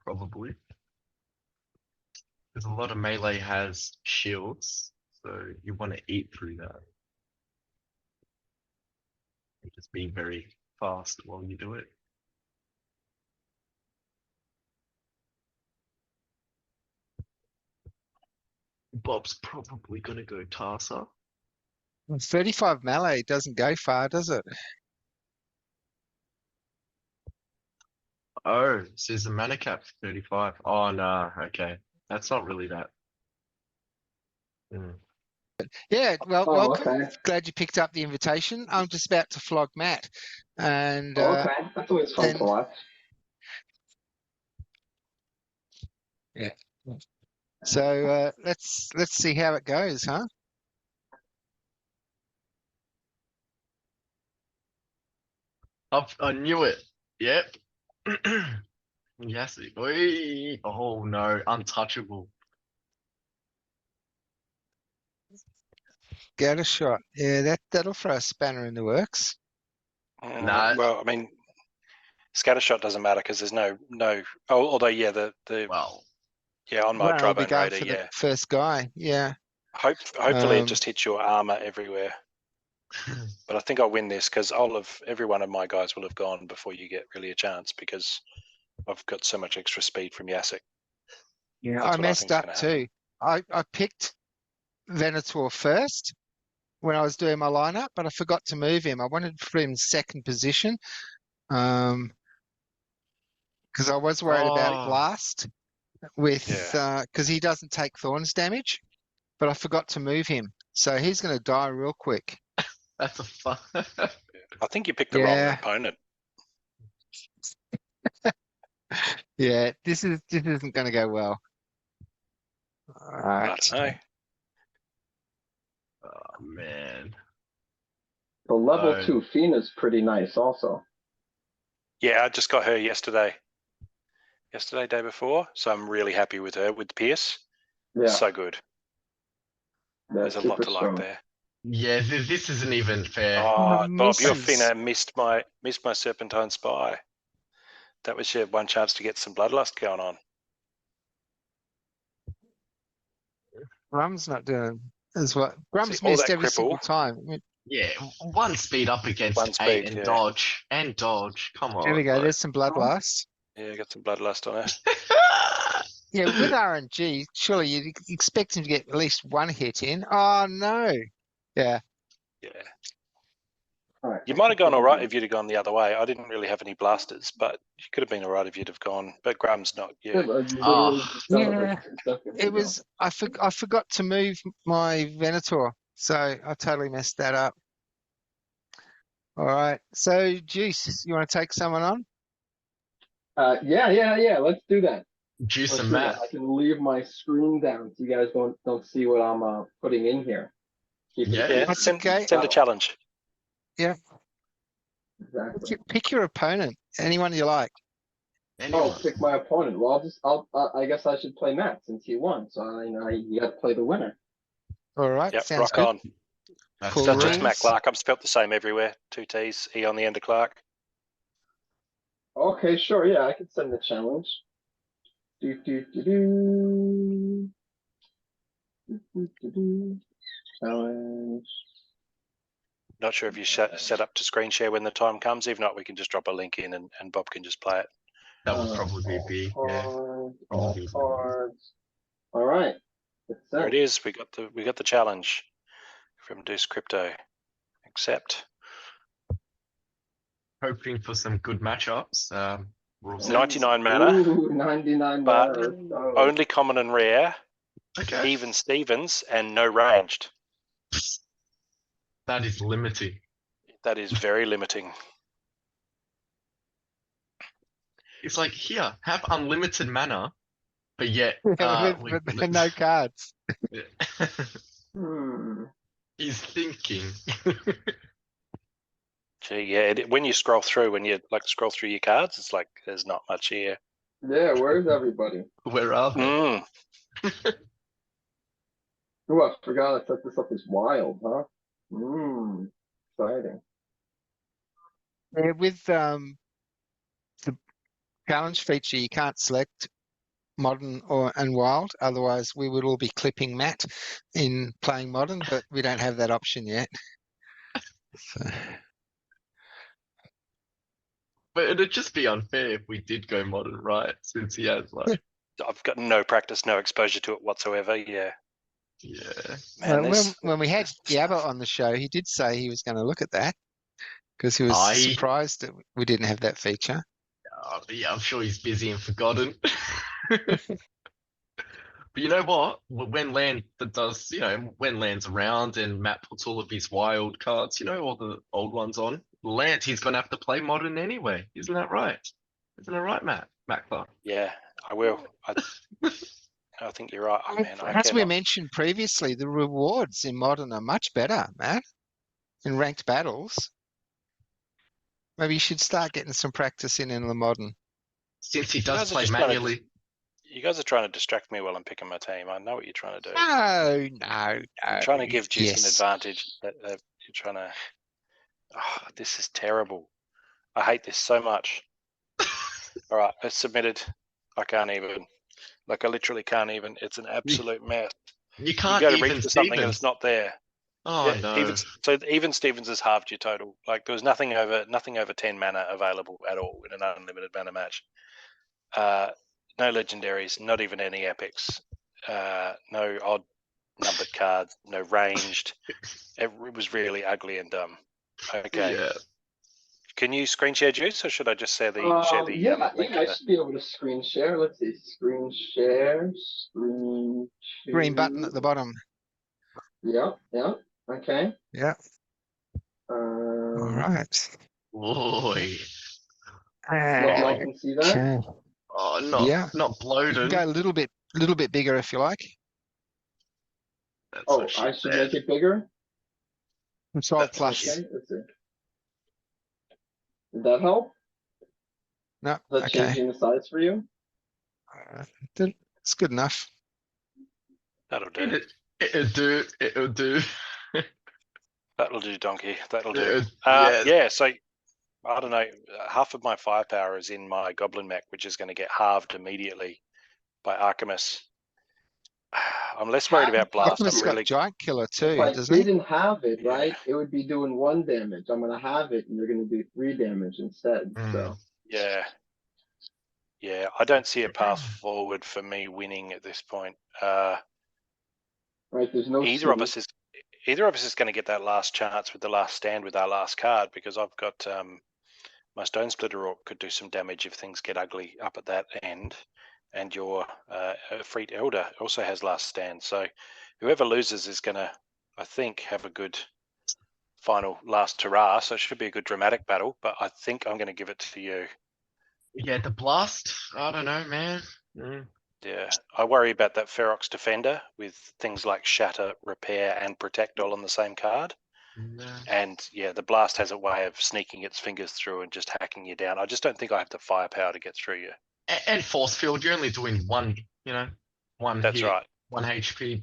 Probably. Because a lot of melee has shields, so you want to eat through that. And just being very fast while you do it. Bob's probably gonna go Tarsa. 35 melee doesn't go far, does it? Oh, so there's a mana cap for 35. Oh no, okay. That's not really that. Yeah, well, Oh, welcome. okay. Glad you picked up the invitation. I'm just about to flog Matt. And Oh, okay. That's always fun then- to watch. so let's see how it goes, huh? I knew it. Yep. Yes. Oi. Oh no, untouchable. Get a shot. Yeah, that'll throw a spanner in the works. Nah. Well, I mean, scattershot doesn't matter because there's no. Oh, although yeah, the Well, on my Well, I'll be Drybone going Raider, for the yeah. first guy. Yeah. Hopefully Um, it just hits your armor everywhere. But I think I'll win this because every one of my guys will have gone before you get really a chance because I've got so much extra speed from Yasik. Yeah, That's I what I messed think's up gonna too. I picked Venator first when I was doing my lineup, but I forgot to move him. I wanted for him second position. Because I was worried about Oh. Blast with Yeah. because he doesn't take Thorns damage. but I forgot to move him. So he's going to die real quick. That's a fun. I think you picked the wrong Yeah. opponent. Yeah, this isn't going to go well. All I right. don't know. Oh man. The level Oh. 2 Fina's pretty nice also. Yeah, I just got her yesterday. Day before. So I'm really happy with her with Pierce. Yeah, So good. that's There's a lot super to strong. like there. Yeah, this isn't even fair. Oh, Bob, your misses. Fina missed my Serpentine Spy. That was your one chance to get some bloodlust going on. Grum's not doing as well. Grum's all missed that every single cripple. time. Yeah, one speed up against One 8 speed, and yeah. dodge. Come on. There we go. like- There's some bloodlust. Yeah, got some bloodlust on her. Yeah, with RNG, surely you'd expect him to get at least one hit in. Oh no. Yeah. Yeah. All right. You might have gone all right if you'd have gone the other way. I didn't really have any blasters, but you could have been all right if you'd have gone. But Graham's not. Yeah, Yeah. but you Oh. literally just done Yeah, like 2 seconds It ago. was I forgot to move my Venator, so I totally messed that up. All right. So Juice, you want to take someone on? Yeah. Let's do that. Juice Let's and do Matt. that. I can leave my screen down so you guys don't see what I'm putting in here. Keep it Yeah. Yeah. That's Send, okay. send a challenge. Exactly. Pick your opponent, anyone you like. Anyone. Oh, pick my opponent. Well, I guess I should play Matt since he won. So you got to play the winner. All right. Yep. Sounds Rock good. on. That's Cool That's just fine. Matt rules. Clark. I'm spelt the same everywhere. 2 T's, E on the end of Clark. Okay, sure. Yeah, I could send the challenge. Do. Challenge. Not sure if you set up to screen share when the time comes. If not, we can just drop a link in and Bob can just play it. That would probably be, yeah. All cards. All right. It's There sent. it is. We got the challenge from Deuce Crypto. Accept. Hoping for some good matchups. We'll see. 99 mana, Ooh, 99 but mana. Let's go. only common and rare. Okay. Even Stevens and no ranged. That is limiting. That is very limiting. It's like, here, have unlimited mana, but yet with no cards. Hmm. He's thinking. Gee, yeah. When you scroll through your cards, it's like there's not much here. Yeah, where's everybody? Where are they? Mm. Ooh, I forgot I set this up as wild, huh? Exciting. Yeah, with the challenge feature, you can't select modern and wild. Otherwise, we would all be clipping Matt in playing modern, but we don't have that option yet. So, But it'd just be unfair if we did go modern, right? Since he has like, I've got no practice, no exposure to it whatsoever. Yeah. yeah. Man, when, this- when we had Yabba on the show, he did say he was going to look at that because he was surprised that we didn't have that feature. Yeah, I'm sure he's busy and forgotten. But you know what? When Land does, when Land's around and Matt puts all of his wild cards, all the old ones on, Land, he's gonna have to play modern anyway. Isn't that right? Isn't that right, Matt? Matt Clark. Yeah, I will. I think you're right. Oh, man, As we mentioned previously, the rewards in modern are much better, Matt, in ranked battles. Maybe you should start getting some practice in the modern. Since he You does guys are play just trying to manually. You guys are trying to distract me while I'm picking my team. I know what you're trying to do. No. You're trying to give Juice an Yes. advantage. You're trying to. Oh, this is terrible. I hate this so much. All right, it's submitted. I can't even. I literally can't even. It's an absolute mess. You can't You go to even reach for something and Stevens. it's not there. Oh Yeah, no. even Stevens has halved your total. Like there was nothing over 10 mana available at all in an unlimited mana match. No legendaries, not even any epics. No odd numbered cards, no ranged. It was really ugly and dumb. Okay. Yeah. Can you screen share Juice, or should I just share the link? I should be able to screen share. Let's see, screen share, Green button at the bottom. Yeah, yeah. Okay. Yeah. All right. Boy. Y'all can see that. Okay. Oh, Yeah. not You can bloated. go a little bit bigger if you like. That's Oh, what she I should said. make it bigger. Control That's what plus. she- Okay, let's see. Did that help? No. Is that Okay. changing the size for you? It's good enough. That'll do. It'll do. That'll do, donkey. That'll do. It'll- yeah. Yeah, so I don't know. Half of my firepower is in my Goblin Mech, which is going to get halved immediately by Archimus. I'm less worried about Blast. Optimus I'm really. got Giant Killer If too, I doesn't he? didn't have it, Yeah. right, it would be doing 1 damage. I'm gonna have it, and you're gonna do 3 damage instead. So Yeah. Yeah, I don't see a path forward for me winning at this point. right, there's no Either of sleep. us is going to get that last chance with the last stand with our last card, because I've got my Stone Splitter Orc could do some damage if things get ugly up at that end, and your Freet Elder also has last stand. So whoever loses is going to, I think, have a good final last hurrah. So it should be a good dramatic battle. But I think I'm going to give it to you. Yeah, the blast. I don't know, man. Yeah, I worry about that Ferox Defender with things like Shatter, Repair, and Protect all on the same card. No. And yeah, the Blast has a way of sneaking its fingers through and just hacking you down. I just don't think I have the firepower to get through you. And force field, you're only doing one. One That's hit, right. 1 HP.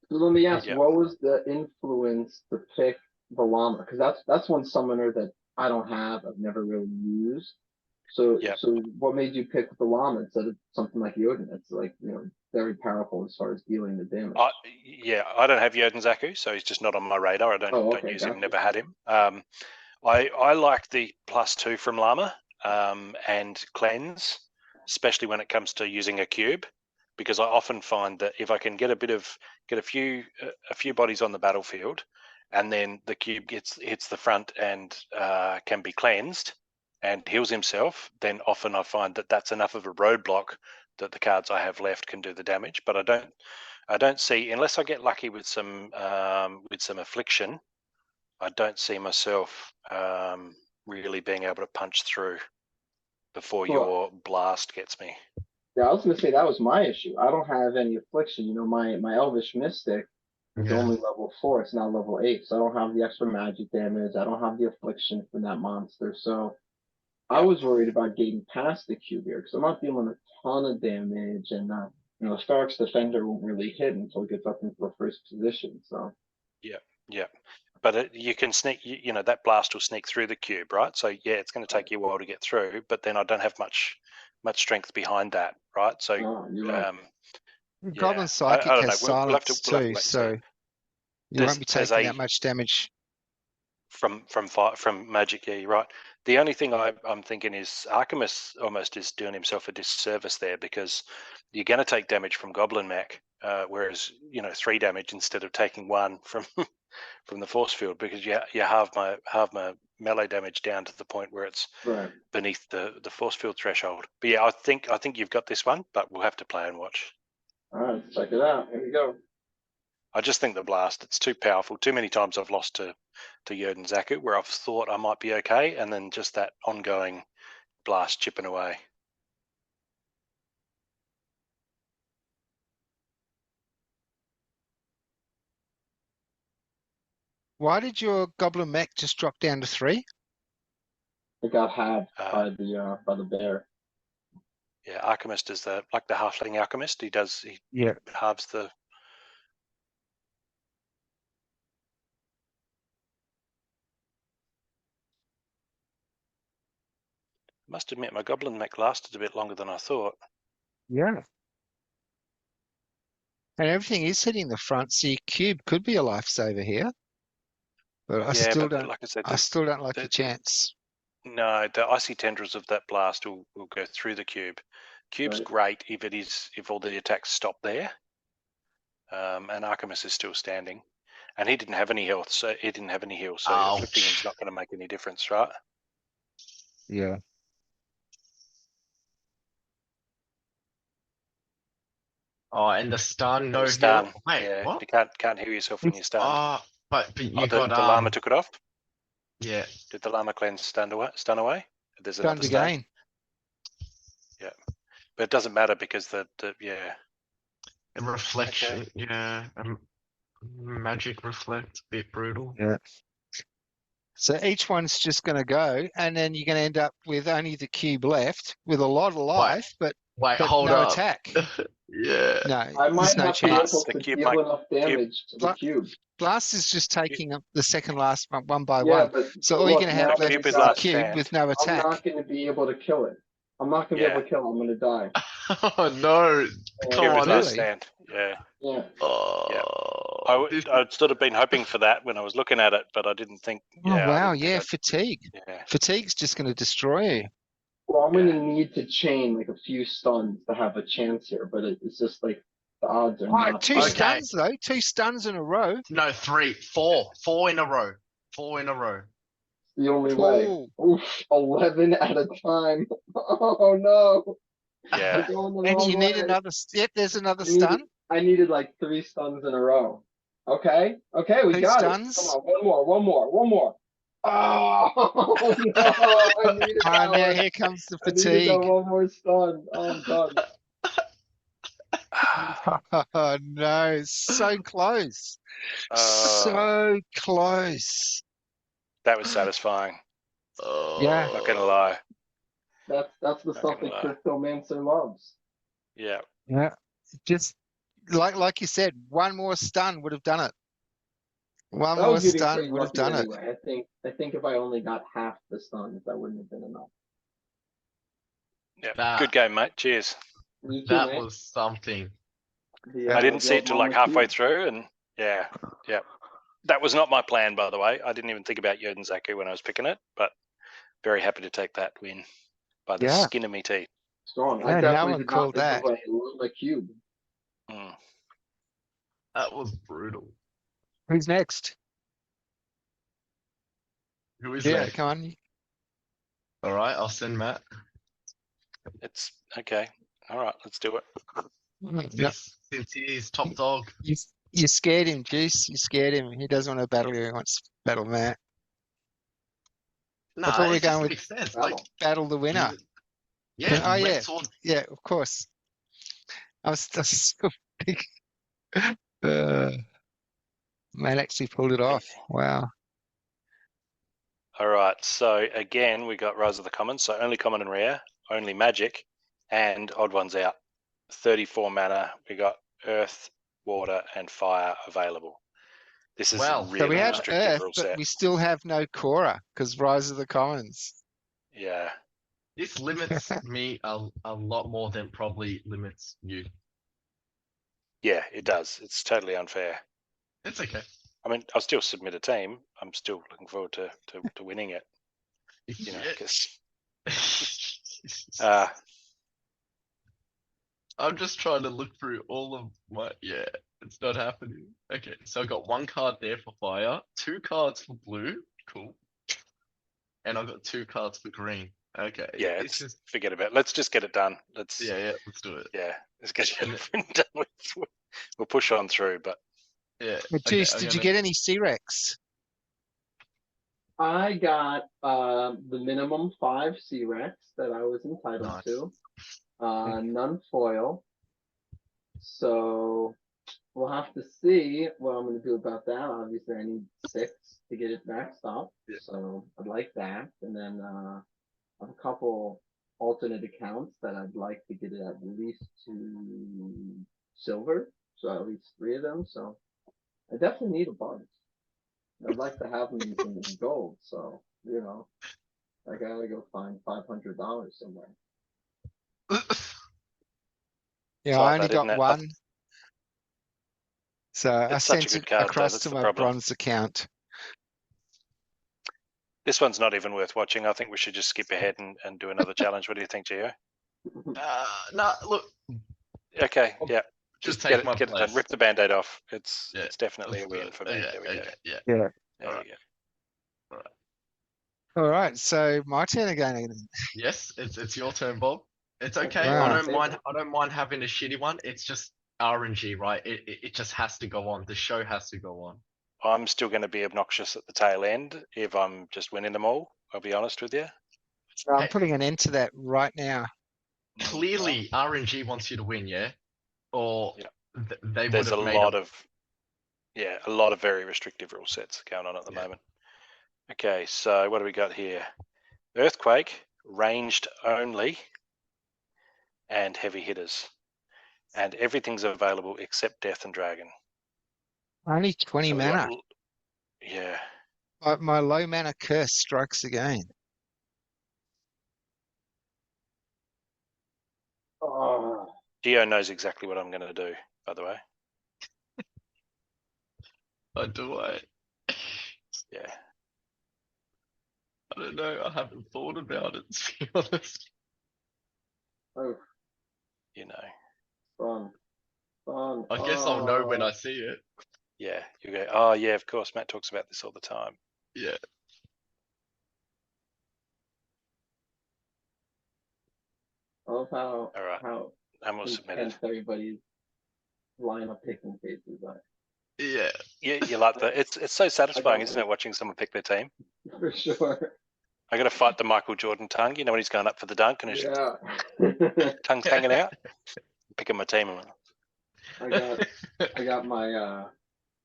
So let me ask, Yeah. what was the influence to pick the llama? Because that's one summoner that I don't have. I've never really used. So Yep. so what made you pick the llama instead of something like Yodin? It's like, very powerful as far as dealing the damage. Yeah, I don't have Yoden Zaku, so he's just not on my radar. I don't Okay, use him. gotcha. Never had him. I like the +2 from Llama and Cleanse, especially when it comes to using a cube, because I often find that if I can get a few bodies on the battlefield, and then the cube hits the front and can be cleansed and heals himself, then often I find that that's enough of a roadblock that the cards I have left can do the damage. But I don't see, unless I get lucky with some affliction, I don't see myself really being able to punch through before Well- your blast gets me. Yeah, I was gonna say that was my issue. I don't have any affliction. My Elvish Mystic is Yeah. only level 4. It's now level 8, so I don't have the extra magic damage. I don't have the affliction from that monster. So I was worried about getting past the cube here because I'm not dealing a ton of damage, and Stark's Defender won't really hit until it gets up into the first position. So Yeah, but you can sneak. That blast will sneak through the cube, right? So yeah, it's going to take you a while to get through. But then I don't have much strength behind that, right? So you're right. Goblin yeah, Psychic I don't has know. We'll have to silence wait too, and see. so you There's- won't be there's taking a- that much damage. from magic. Yeah, you're right. The only thing I'm thinking is Archimus almost is doing himself a disservice there, because you're going to take damage from Goblin Mech, whereas 3 damage instead of taking 1 from from the force field, because you halve my melee damage down to the point where it's Right. beneath the force field threshold. But yeah, I think you've got this one, but we'll have to play and watch. All right, let's check it out. Here we go. I just think the blast, it's too powerful. Too many times I've lost to Yoden Zaku, where I've thought I might be okay, and then just that ongoing blast chipping away. Why did your Goblin Mech just drop down to 3? It got halved Uh, by the bear. Yeah, Alchemist is like the halfling alchemist. He Yeah. halves the. Must admit, my Goblin Mech lasted a bit longer than I thought. Yeah. And everything is hitting the front, so your cube could be a lifesaver here. But I Yeah, still but don't. like I said, I still don't like the- your chance. no, the icy tendrils of that blast will go through the cube. Cube's Right. great if all the attacks stop there. And Archimus is still standing, and he didn't have any health, so afflicting him's not going to make any difference, right? Yeah. Oh, and the stun, no Stun. heal. Wait, Yeah, what? you can't heal yourself when you're stunned. Oh, but you Oh, got the llama took it off. yeah. Did the llama cleanse stun away? There's another Stunned stun. again. But it doesn't matter because the And reflection, yeah. Magic reflect, bit brutal. Yeah. So each one's just going to go, and then you're going to end up with only the cube left with a lot of life, but Wait, hold no up. attack. Yeah. No, I might there's no have to be chance. able The to cube deal might- enough damage to the Bla- cube. Blast is just taking up the second last one by Yeah, one. but So but all you're look, going to have now The left cube is is the last cube stand. with no I'm attack. not going to be able to kill it. I'm not going to be able to kill it. I'm going to die. Oh no. Yeah. Come Cube is on. last really? stand. Yeah. Yeah. Oh. I'd sort of been hoping for that when I was looking at it, but I didn't think. Oh, I wow. didn't think Yeah, I'd- fatigue. yeah. Fatigue's just going to destroy you. Well, I'm going Yeah. to need to chain like a few stuns to have a chance here, but it's just like the odds are Oh, not. two Okay. stuns, though. 2 stuns in a row. No, 3, 4. 4 in a row. 4 in a row. The only way. Oh. Oof, 11 at a time. Oh no. Yeah. We're going the And wrong you need way. another. Yep, there's another I needed- stun. I needed like 3 stuns in a row. Okay, we 2 got stuns. it. Come on, one more. Oh no, I needed that And now one. here comes the I needed that fatigue. one more stun. Oh, I'm done. Oh, no. So close. So close. That was satisfying. Yeah. Not gonna lie. That's the Not stuff gonna that lie. Cryptomancer loves. Yeah. Yeah. Just like you said, one more stun would have done it. One I more was getting stun pretty would have lucky done it. anyway. I think if I only got half the stuns, that wouldn't have been enough. Yeah. That- Good game, mate. Cheers. You too, That man. was something. I didn't see it till like halfway through. through, and yeah. That was not my plan, by the way. I didn't even think about Yoden Zaku when I was picking it, but very happy to take that win by the Yeah. skin of me teeth. Strong. Yeah, I no definitely one did called not that. think of a cube. Mm. That was brutal. Who's next? Who is Yeah, that? come on. All right, I'll send Matt. It's okay. All right, let's do it. Yep. Since he's top dog. You scared him, Juice. You scared him. He doesn't want to battle you. He wants to battle Matt. Nah, thought we were it just going with makes sense. battle. Like, Battle the winner. yeah, Oh, red yeah. sword. Yeah, of course. I was still thinking. Matt actually pulled it off. Wow. All right. So again, we got Rise of the Commons. So only common and rare, only magic, and odd ones out. 34 mana. We got earth, water, and fire available. This is Wow. a So really So we have restrictive Earth, rule but set. we still have no Quora because Rise of the Commons. Yeah. This limits me a lot more than probably limits you. Yeah, it does. It's totally unfair. It's okay. I mean, I'll still submit a team. I'm still looking forward to winning it. You know, because I'm just trying to look through all of my. Yeah, it's not happening. Okay, so I got 1 card there for fire, 2 cards for blue. Cool. And I've got 2 cards for green. Okay. yeah, It's it's just. forget about it. Let's just get it done. Let's Yeah, let's do it. let's get it done with. We'll push on through, but Yeah. But okay, Juice, I'm did you gonna- get any C-Rex? I got the minimum 5 C-Rex that I was entitled Nice. to. None foil. So we'll have to see what I'm going to do about that. Obviously, I need 6 to get it maxed up. Yeah. So I'd like that. And then I have a couple alternate accounts that I'd like to get it at least to silver. So at least 3 of them. So I definitely need a bunch. I'd like to have them in gold. So, you know, I gotta go find $500 somewhere. Yeah, like I only that, isn't got it? one. So I It's such a sent good it card, though, across that's to the my problem. bronze account. this one's not even worth watching. I think we should just skip ahead and do another challenge. What do you think, Gio? Nah, look. Okay, yeah. Just get take it, my get it done. place. Rip the band-aid off. It's Yeah, definitely a Let's do win it. for me. Okay, There we go. okay, yeah. Yeah. There Alright. we go. All right, so my turn again. Yes, it's your turn, Bob. It's okay. Wow. I don't mind having a shitty one. It's just RNG, right? It just has to go on. The show has to go on. I'm still going to be obnoxious at the tail end if I'm just winning them all. I'll be honest with you. So I'm putting an end to that right now. Clearly, RNG wants you to win, yeah? Or Yeah. they would There's have a made lot of very restrictive rule sets going on at the Yeah. moment. Okay, so what do we got here? Earthquake, ranged only, and heavy hitters. And everything's available except Death and Dragon. Only 20 So we got mana. Yeah. My low mana curse strikes again. Oh, Geo knows exactly what I'm going to do, by the way. do I? Yeah. I don't know. I haven't thought about it, to be honest. oh, You know. fun. Fun. I guess I'll know when Oh. I see it. Yeah. You go, oh, yeah, of course. Matt talks about this all the time. Yeah. I love how All right. how I'm all submitted. intense everybody's lineup picking cases are. Yeah. You like that? It's so satisfying, isn't it, watching someone pick their team? For sure. I got to fight the Michael Jordan tongue. You know when he's going up for the dunk and his Yeah. tongue's hanging out. Picking my team. I got my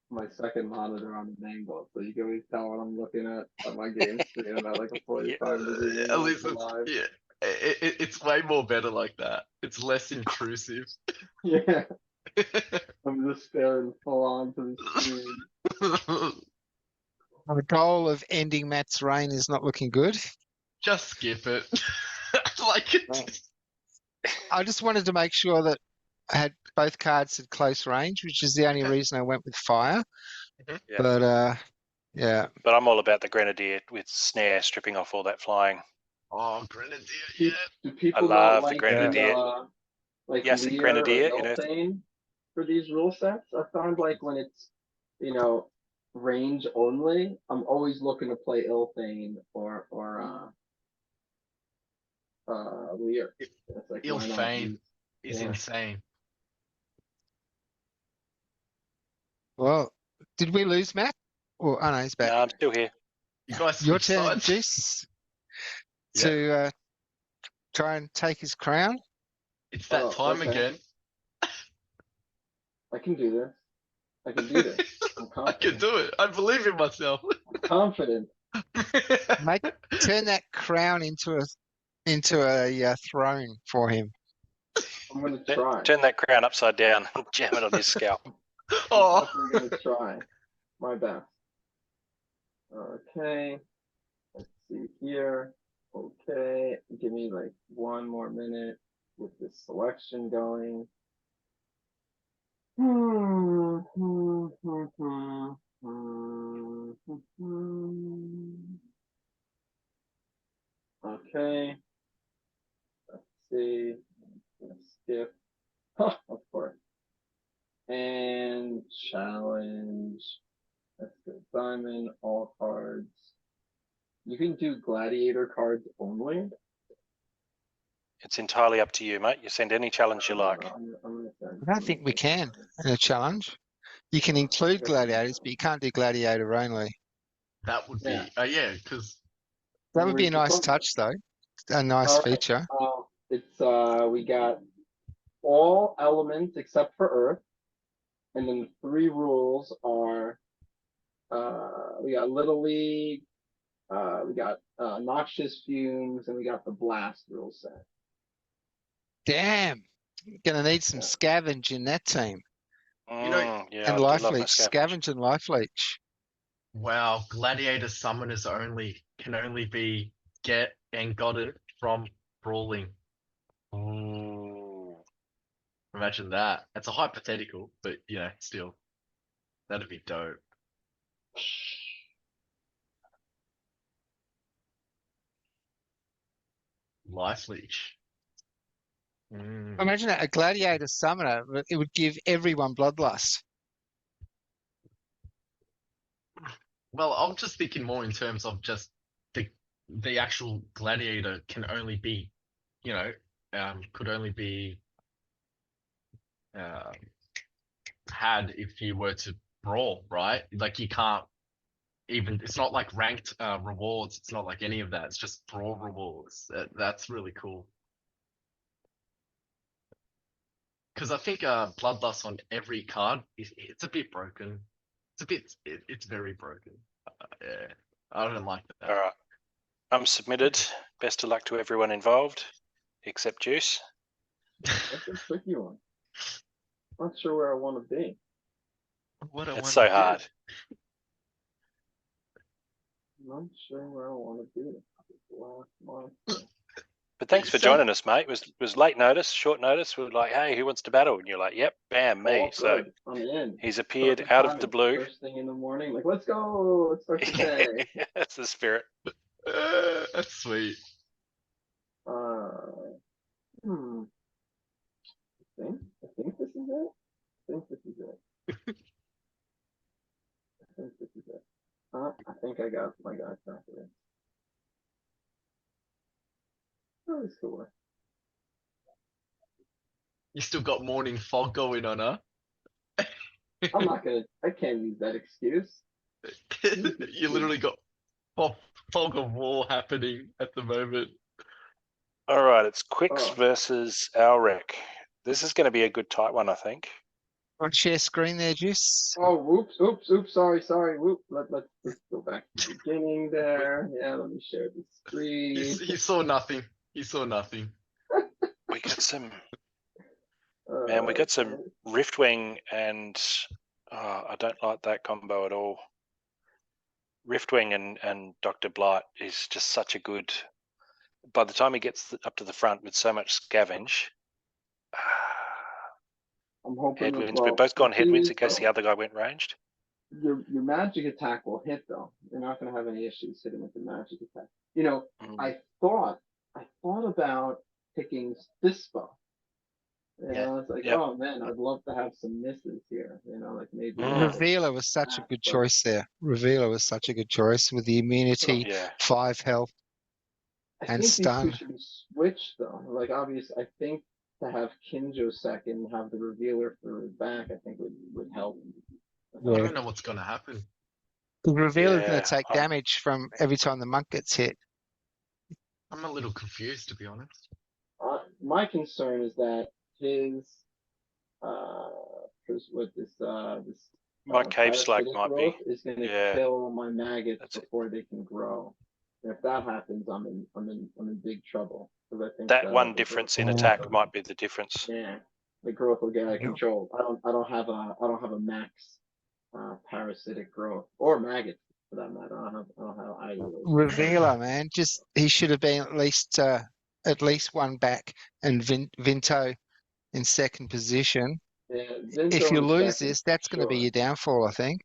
my second monitor on an angle, so you can always tell what I'm looking at my game screen. I'm at like a 45-degree At least angle live. it's way more better like that. It's less intrusive. Yeah. I'm just staring full on to the screen. The goal of ending Matt's reign is not looking good. Just skip it. Like it. I just wanted to make sure that I had both cards at close range, which is the only reason I went with fire. Yeah. But yeah. But I'm all about the Grenadier with snare stripping off all that flying. Oh, Grenadier, yeah. Do people love not the like Grenadier. like Yes, Lear Grenadier, or you know. Elthane for these rule sets? I found like when it's range only, I'm always looking to play Elthane or Lear. It's like, why not Ilfane use- is yeah. insane. Well, did we lose Matt? Oh no, he's back. No, I'm still here. You guys Your switch turn, sides? Juice, Yeah. to try and take his crown. It's that Oh, time okay. again. I can do this. I can do this. I'm I can confident. do it. I believe in myself. I'm confident. Turn that crown into a throne for him. I'm gonna try. Turn that crown upside down and jam it on his scalp. I'm Oh. definitely gonna try my best. Okay. Let's see here. Okay. Give me like one more minute with this selection going. Okay. Let's see. Let's skip. Huh, of course. And challenge. Let's go diamond, all cards. You can do gladiator cards only. It's entirely up to you, mate. You send any challenge you like. I'm gonna send- I don't think we can in a challenge. You can include gladiators, but you can't do gladiator only. That would Yeah. be, yeah, because That would be a We're nice supposed- touch, though. A nice All right. feature. It's we got all elements except for earth, and then the 3 rules are we got Little League, we got noxious fumes, and we got the blast rule set. Damn. Gonna need some Yeah. scavenge in that team. Yeah, And I do life love my leech. scavenge. Scavenge and life leech. wow, gladiator summoners can only be get and gotten from brawling. Ooh. Imagine that. It's a hypothetical, but still, that'd be dope. Life leech. Imagine a gladiator summoner. It would give everyone bloodlust. Well, I'm just thinking more in terms of just the actual gladiator can only be, could only be had if you were to brawl, right? Like you can't even. It's not like ranked rewards. It's not like any of that. It's just brawl rewards. That's really cool. Because I think Bloodlust on every card it's a bit broken. It's very broken. Yeah, I don't like that. All right. I'm submitted. Best of luck to everyone involved, except Juice. That's a tricky one. Not sure where I want to be. What I It's wanna so do. hard. Not sure where I want to be. Last month. But thanks for So- joining us, mate. It was late notice, short notice. We were like, hey, who wants to battle? And you're like, yep, bam, me. Oh, So good. I'm in. he's appeared Perfect out of timing. the blue. First thing in the morning, like, let's go. Let's start the day. That's the spirit. That's sweet. Hmm. I think this is it. I think this is it. I think this is it. I think I got my guy confidence. That was cool. You still got morning fog going on, huh? I can't use that excuse. You literally got fog of war happening at the moment. All right, it's Quicks Oh. versus Alrec. This is going to be a good tight one, I think. Want to share screen there, Juice? Oh, oops, sorry, whoop. Let's go back to the beginning there. Yeah, let me share the screen. He saw nothing. He saw nothing. We got some, man, we got some Riftwing and I don't like that combo at all. Riftwing and Dr. Blight is just such a good, by the time he gets up to the front with so much scavenge, I'm hoping headwinds. well, We've both gone the thing headwinds is, in case the though, other guy went ranged. your magic attack will hit though. You're not gonna have any issues hitting with the magic attack. You know, Mm. I thought about picking this spot. You Yeah. know, it's like, Yep. oh man, I'd love to have some misses here. You know, like maybe Revealer was such a good choice there. Revealer was such a good choice with the immunity, Yeah. 5 health. I and think these stun. two should be switched though. Like obviously, I think to have Kinjo second, have the revealer for back, I think would help. I don't know what's gonna happen. The Revealer's going Yeah, to take damage from every time the monk gets hit. I'm a little confused, to be honest. My concern is that his with this My cave slug parasitic might growth be. is gonna Yeah. kill my maggots That's it. before they can grow. And if that happens, I'm in big trouble. 'Cause I think That one the difference growth in will attack get- might be the difference. Yeah, the growth will get out of control. I don't have a max parasitic growth or maggots for that matter. I don't have either of those. Revealer, man, he should have been at least one back, and Vinto in second position. Yeah, If Zinto you in lose second, this, that's going to be sure. your downfall, I think.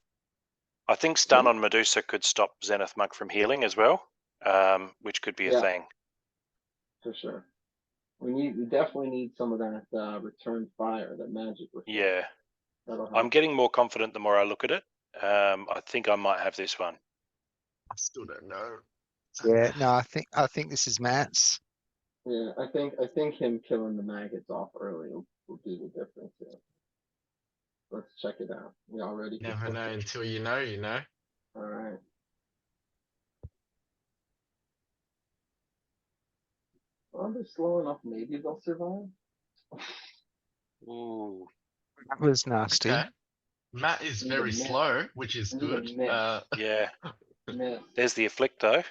I think stun on Medusa could stop Zenith Monk from healing as well, which could be a Yeah. thing. For sure. We definitely need some of that return fire, that magic. Yeah. That'll help. I'm getting more confident the more I look at it. I think I might have this one. I still don't know. Yeah, no, I think this is Matt's. Yeah, I think him killing the maggots off early will be the difference here. Let's check it out. We all ready? for Never know it? until you know, you know. All right. Well, they're slow enough. Maybe they'll survive. Ooh. That was nasty. Okay. Matt is Need a very myth. slow, which is Need a good. myth. Yeah. Miss. There's the afflict though.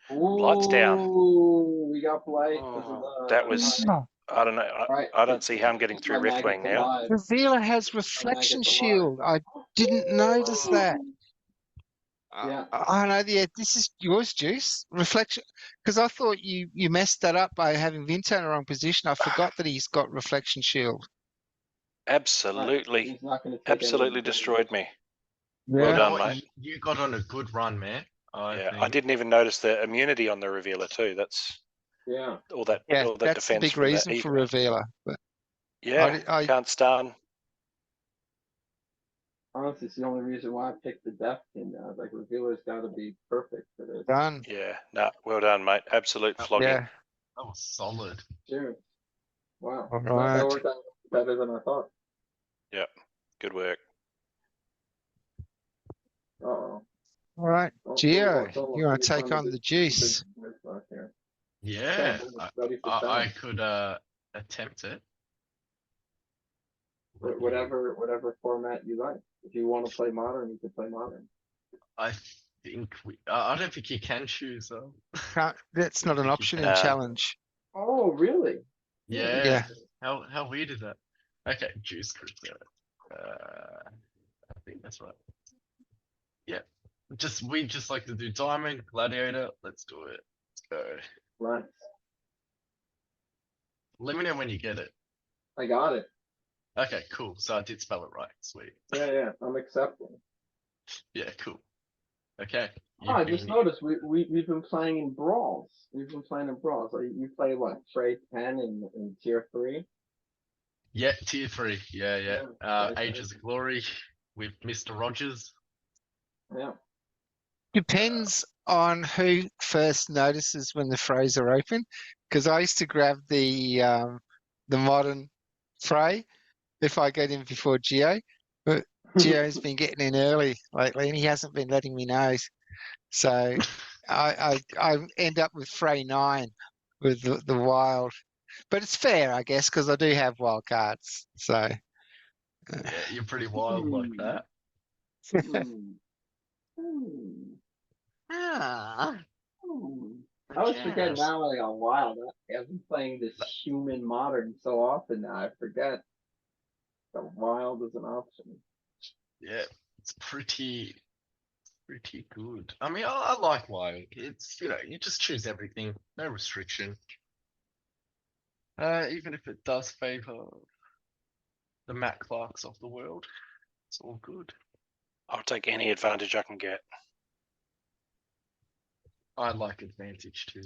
Blight's down. Ooh, we got blight. Oh, that was. Oh, I don't know. Alright, I don't see how I'm getting keep through my maggots Riftwing now. alive. Revealer has My reflection maggots alive. shield. I didn't notice that. Yeah. I know. Yeah, this is yours, Juice. Reflection, because I thought you messed that up by having Vinto in the wrong position. I forgot that he's got reflection shield. Absolutely, He's not gonna take any absolutely of the destroyed me. Yeah. Well You know done, what? mate. You got on a good run, man. Yeah, I think. didn't even notice the immunity on the revealer too. That's Yeah. all that. Yeah, all that that's the defense big from that reason for Revealer. But Yeah, I can't stun. Honestly, it's the only reason why I picked the Death King now. Like, Revealer's got to be perfect for this. done. Yeah, no, well done, mate. Absolute flogging. Yeah. That was solid. Sure. Wow. All That right. worked out better than I thought. Good work. All right, Don't- Geo, don't you want let to me take find on the the big- juice? big list back here. Yeah, Ready for I seven. could attempt it. Whatever format you like. If you want to play modern, you can play modern. I think I don't think you can choose though. That's not an option in can. challenge. Oh, really? Yeah. Yeah. How weird is that? Okay, juice group. I think that's right. Yeah. We just like to do diamond, gladiator. Let's do it. Let's go. Right. Let me know when you get it. I got it. Okay, cool. So I did spell it right. Sweet. Yeah. I'm accepting. Yeah, cool. Okay. Oh, I you've just been- noticed we've been playing in brawls. We've been playing in brawls. Like, you play what? Trade 10 in tier 3? Yeah, tier 3. Yeah. Yeah, okay. Ages of Glory with Mr. Rogers. Yeah. Depends on who first notices when the frays are open. Because I used to grab the modern fray if I get in before Geo. But Geo's been getting in early lately, and he hasn't been letting me know. So I end up with fray 9 with the wild. But it's fair, I guess, because I do have wild cards. So Yeah, you're pretty wild like that. Hmm. Hmm. Ah. I always forget now when I got wild. I've been playing this human modern so often now. I forget that wild is an option. Yeah, it's pretty good. I mean, I like wild. It's you just choose everything, no restriction. Even if it does favor the Matt Clarks of the world, it's all good. I'll take any advantage I can get. I like advantage too.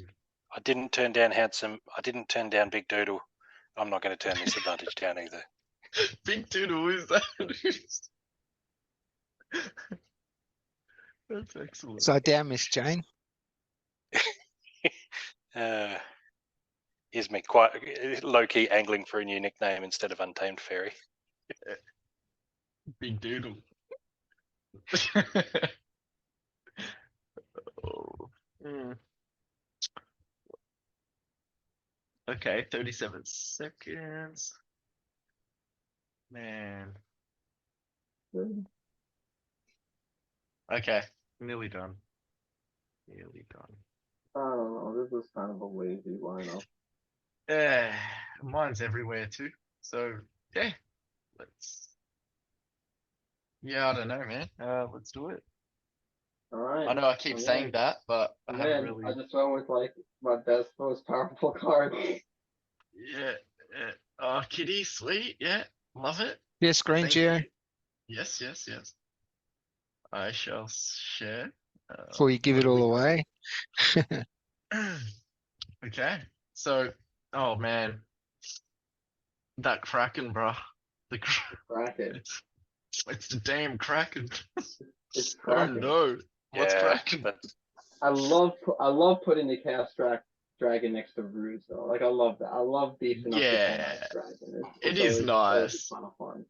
I didn't turn down handsome. I didn't turn down Big Doodle. I'm not going to turn this advantage down either. Big Doodle, who is that? That's excellent. so down, Miss Jane. Here's me quite low-key angling for a new nickname instead of Untamed Fairy. Big Doodle. Oh. Okay, 37 seconds. Man. Okay, nearly done. Nearly done. I don't know. This is kind of a lazy lineup. Mine's everywhere too. So yeah, let's. Yeah, I don't know, man. Let's do it. All right. I know I keep saying that, but I haven't Man, really. I just went with like my best, most powerful card. Yeah. Oh, Kitty, sweet. Yeah, love it. Yes, Green Thank Geo, you. Yes. I shall share. before you give what it do we all got? away. Okay, so, oh man, that Kraken, bruh. Kraken. It's the damn Kraken. It's Oh Kraken. no, what's Yeah, Kraken? that's- I love putting the Chaos Dragon next to Ruse though. Like I love that. I love beefing up the Yeah, Chaos Dragon. it is always nice. a ton of fun.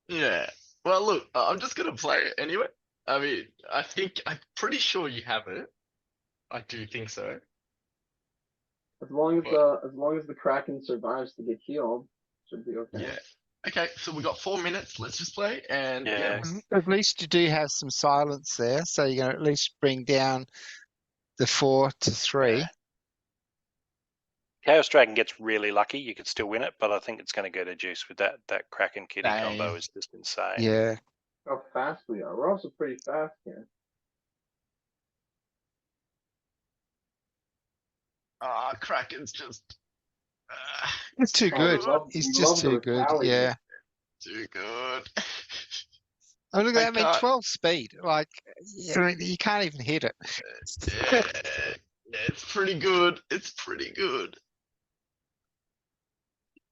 Yeah. Well, look, I'm just gonna play it anyway. I mean, I'm pretty sure you have it. I do think so. As long as the Kraken survives to get healed, should be okay. Yeah. Okay, so we got 4 minutes. Let's just play, and Yeah. At least you do have some silence there, so you're going to at least bring down the 4 to 3. Yeah. Chaos Dragon gets really lucky. You could still win it, but I think it's going to go to juice with that Kraken Kitty combo Dang. is just insane. Yeah. How fast we are. We're also pretty fast here. Kraken's just It's too Oh, good. we love- He's we just love too those good. towers. Yeah. too good. Oh, look at I that. I mean, can't- 12 speed. Like, you can't even hit it. Yeah, it's pretty good. It's pretty good.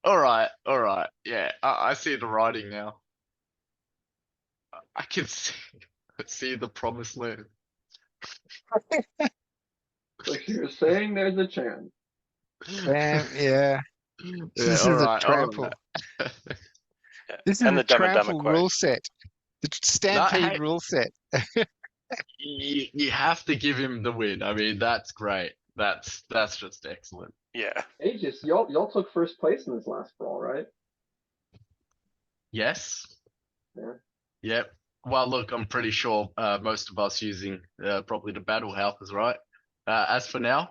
All right. Yeah, I see the writing now. I can see the promised land. Like you're saying, there's a chance. Damn, yeah. Yeah, This is all a right, all trample. right. Yeah. This is And a the Dumb and Dumber trample quote. rule set. The Stampede hey. rule set. You have to give him the win. I mean, that's great. That's just excellent. Yeah. Aegis, y'all took first place in this last brawl, right? Yes. Yeah. Yep. Well, look, I'm pretty sure most of us using probably the battle helpers, right? As for now,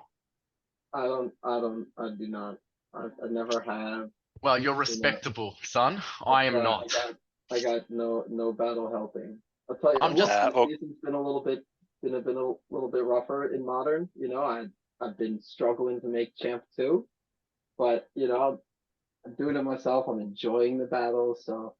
I do not. I never have. well, you're respectable, son. I am not. I got no battle helping. I'll tell you, I'm look, just- this well- season's been a little bit rougher in modern. You know, I've been struggling to make champ 2, but you know, I'm doing it myself. I'm enjoying the battles, so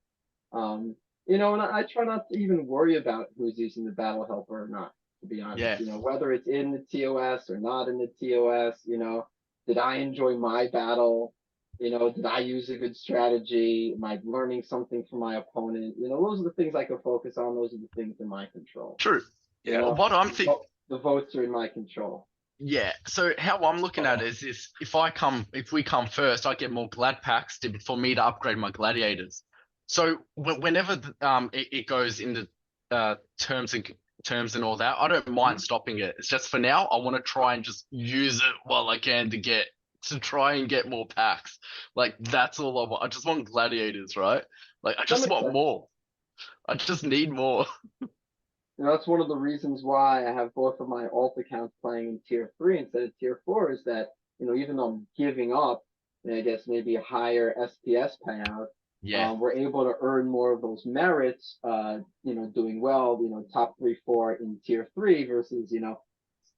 you know, and I try not to even worry about who's using the battle helper or not. To be honest, Yeah. you know, whether it's in the TOS or not in the TOS, you know, did I enjoy my battle? You know, did I use a good strategy? Am I learning something from my opponent? You know, those are the things I can focus on. Those are the things in my control. True. You Yeah. know, What I'm thinking. the votes are in my control. Yeah. So how I'm looking at it is this: if we come first, I get more glad packs for me to upgrade my gladiators. So whenever it goes into terms and all that, I don't mind stopping it. It's just for now, I want to try and just use it while I can to try and get more packs. Like that's all I want. I just want gladiators, right? Like I just makes want sense. more. I just need more. You know, that's one of the reasons why I have both of my alt accounts playing in tier 3 instead of tier 4 is that, you know, even though I'm giving up, I guess maybe a higher SPS payout, Yeah. we're able to earn more of those merits, you know, doing well, you know, top 3, 4 in tier 3 versus, you know,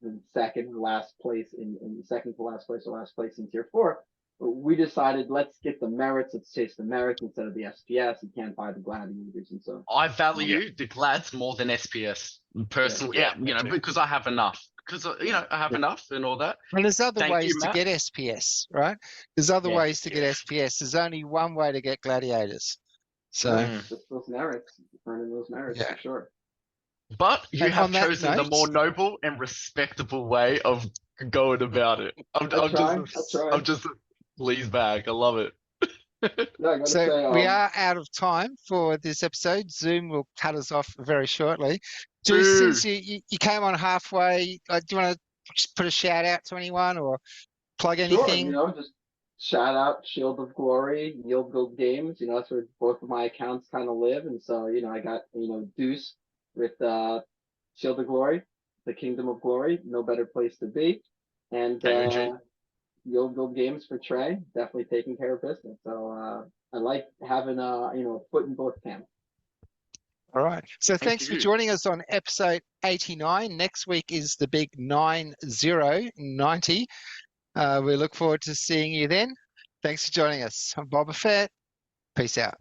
the second to last place in second to last place or last place in tier 4. We decided let's get the merits, let's chase the merits instead of the SPS. You can't buy the gladiators and so. I value the glads more than SPS personally. Yeah, Yeah, you me know, too. because I have enough. Because you know, I have enough and all that. And there's other Thank ways you, to Matt. get SPS, right? There's other Yeah. ways to get Yeah. SPS. There's only one way to get gladiators. So, Mm. Just those merits, earning those merits Yeah. for sure. But you And have on that chosen the note- more noble and respectable way of going about it. I try. I'm just a sleaze bag. I love it. Yeah, I gotta so say, we are out of time for this episode. Zoom will cut us off very shortly. Boo. Just since you came on halfway, do you want to just put a shout out to anyone or plug sure, anything? you know, just shout out Shield of Glory, Yield Build Games. You know, that's where both of my accounts kind of live, and so you know, I got Deuce with Shield of Glory, the Kingdom of Glory, no better place to be, and KOG. Yield Build Games for Trey, definitely taking care of business. So I like having a foot in both camps. All right. So thanks for you. joining us on episode 89. Next week is the big 90. We look forward to seeing you then. Thanks for joining us. I'm Boba Fett. Peace out.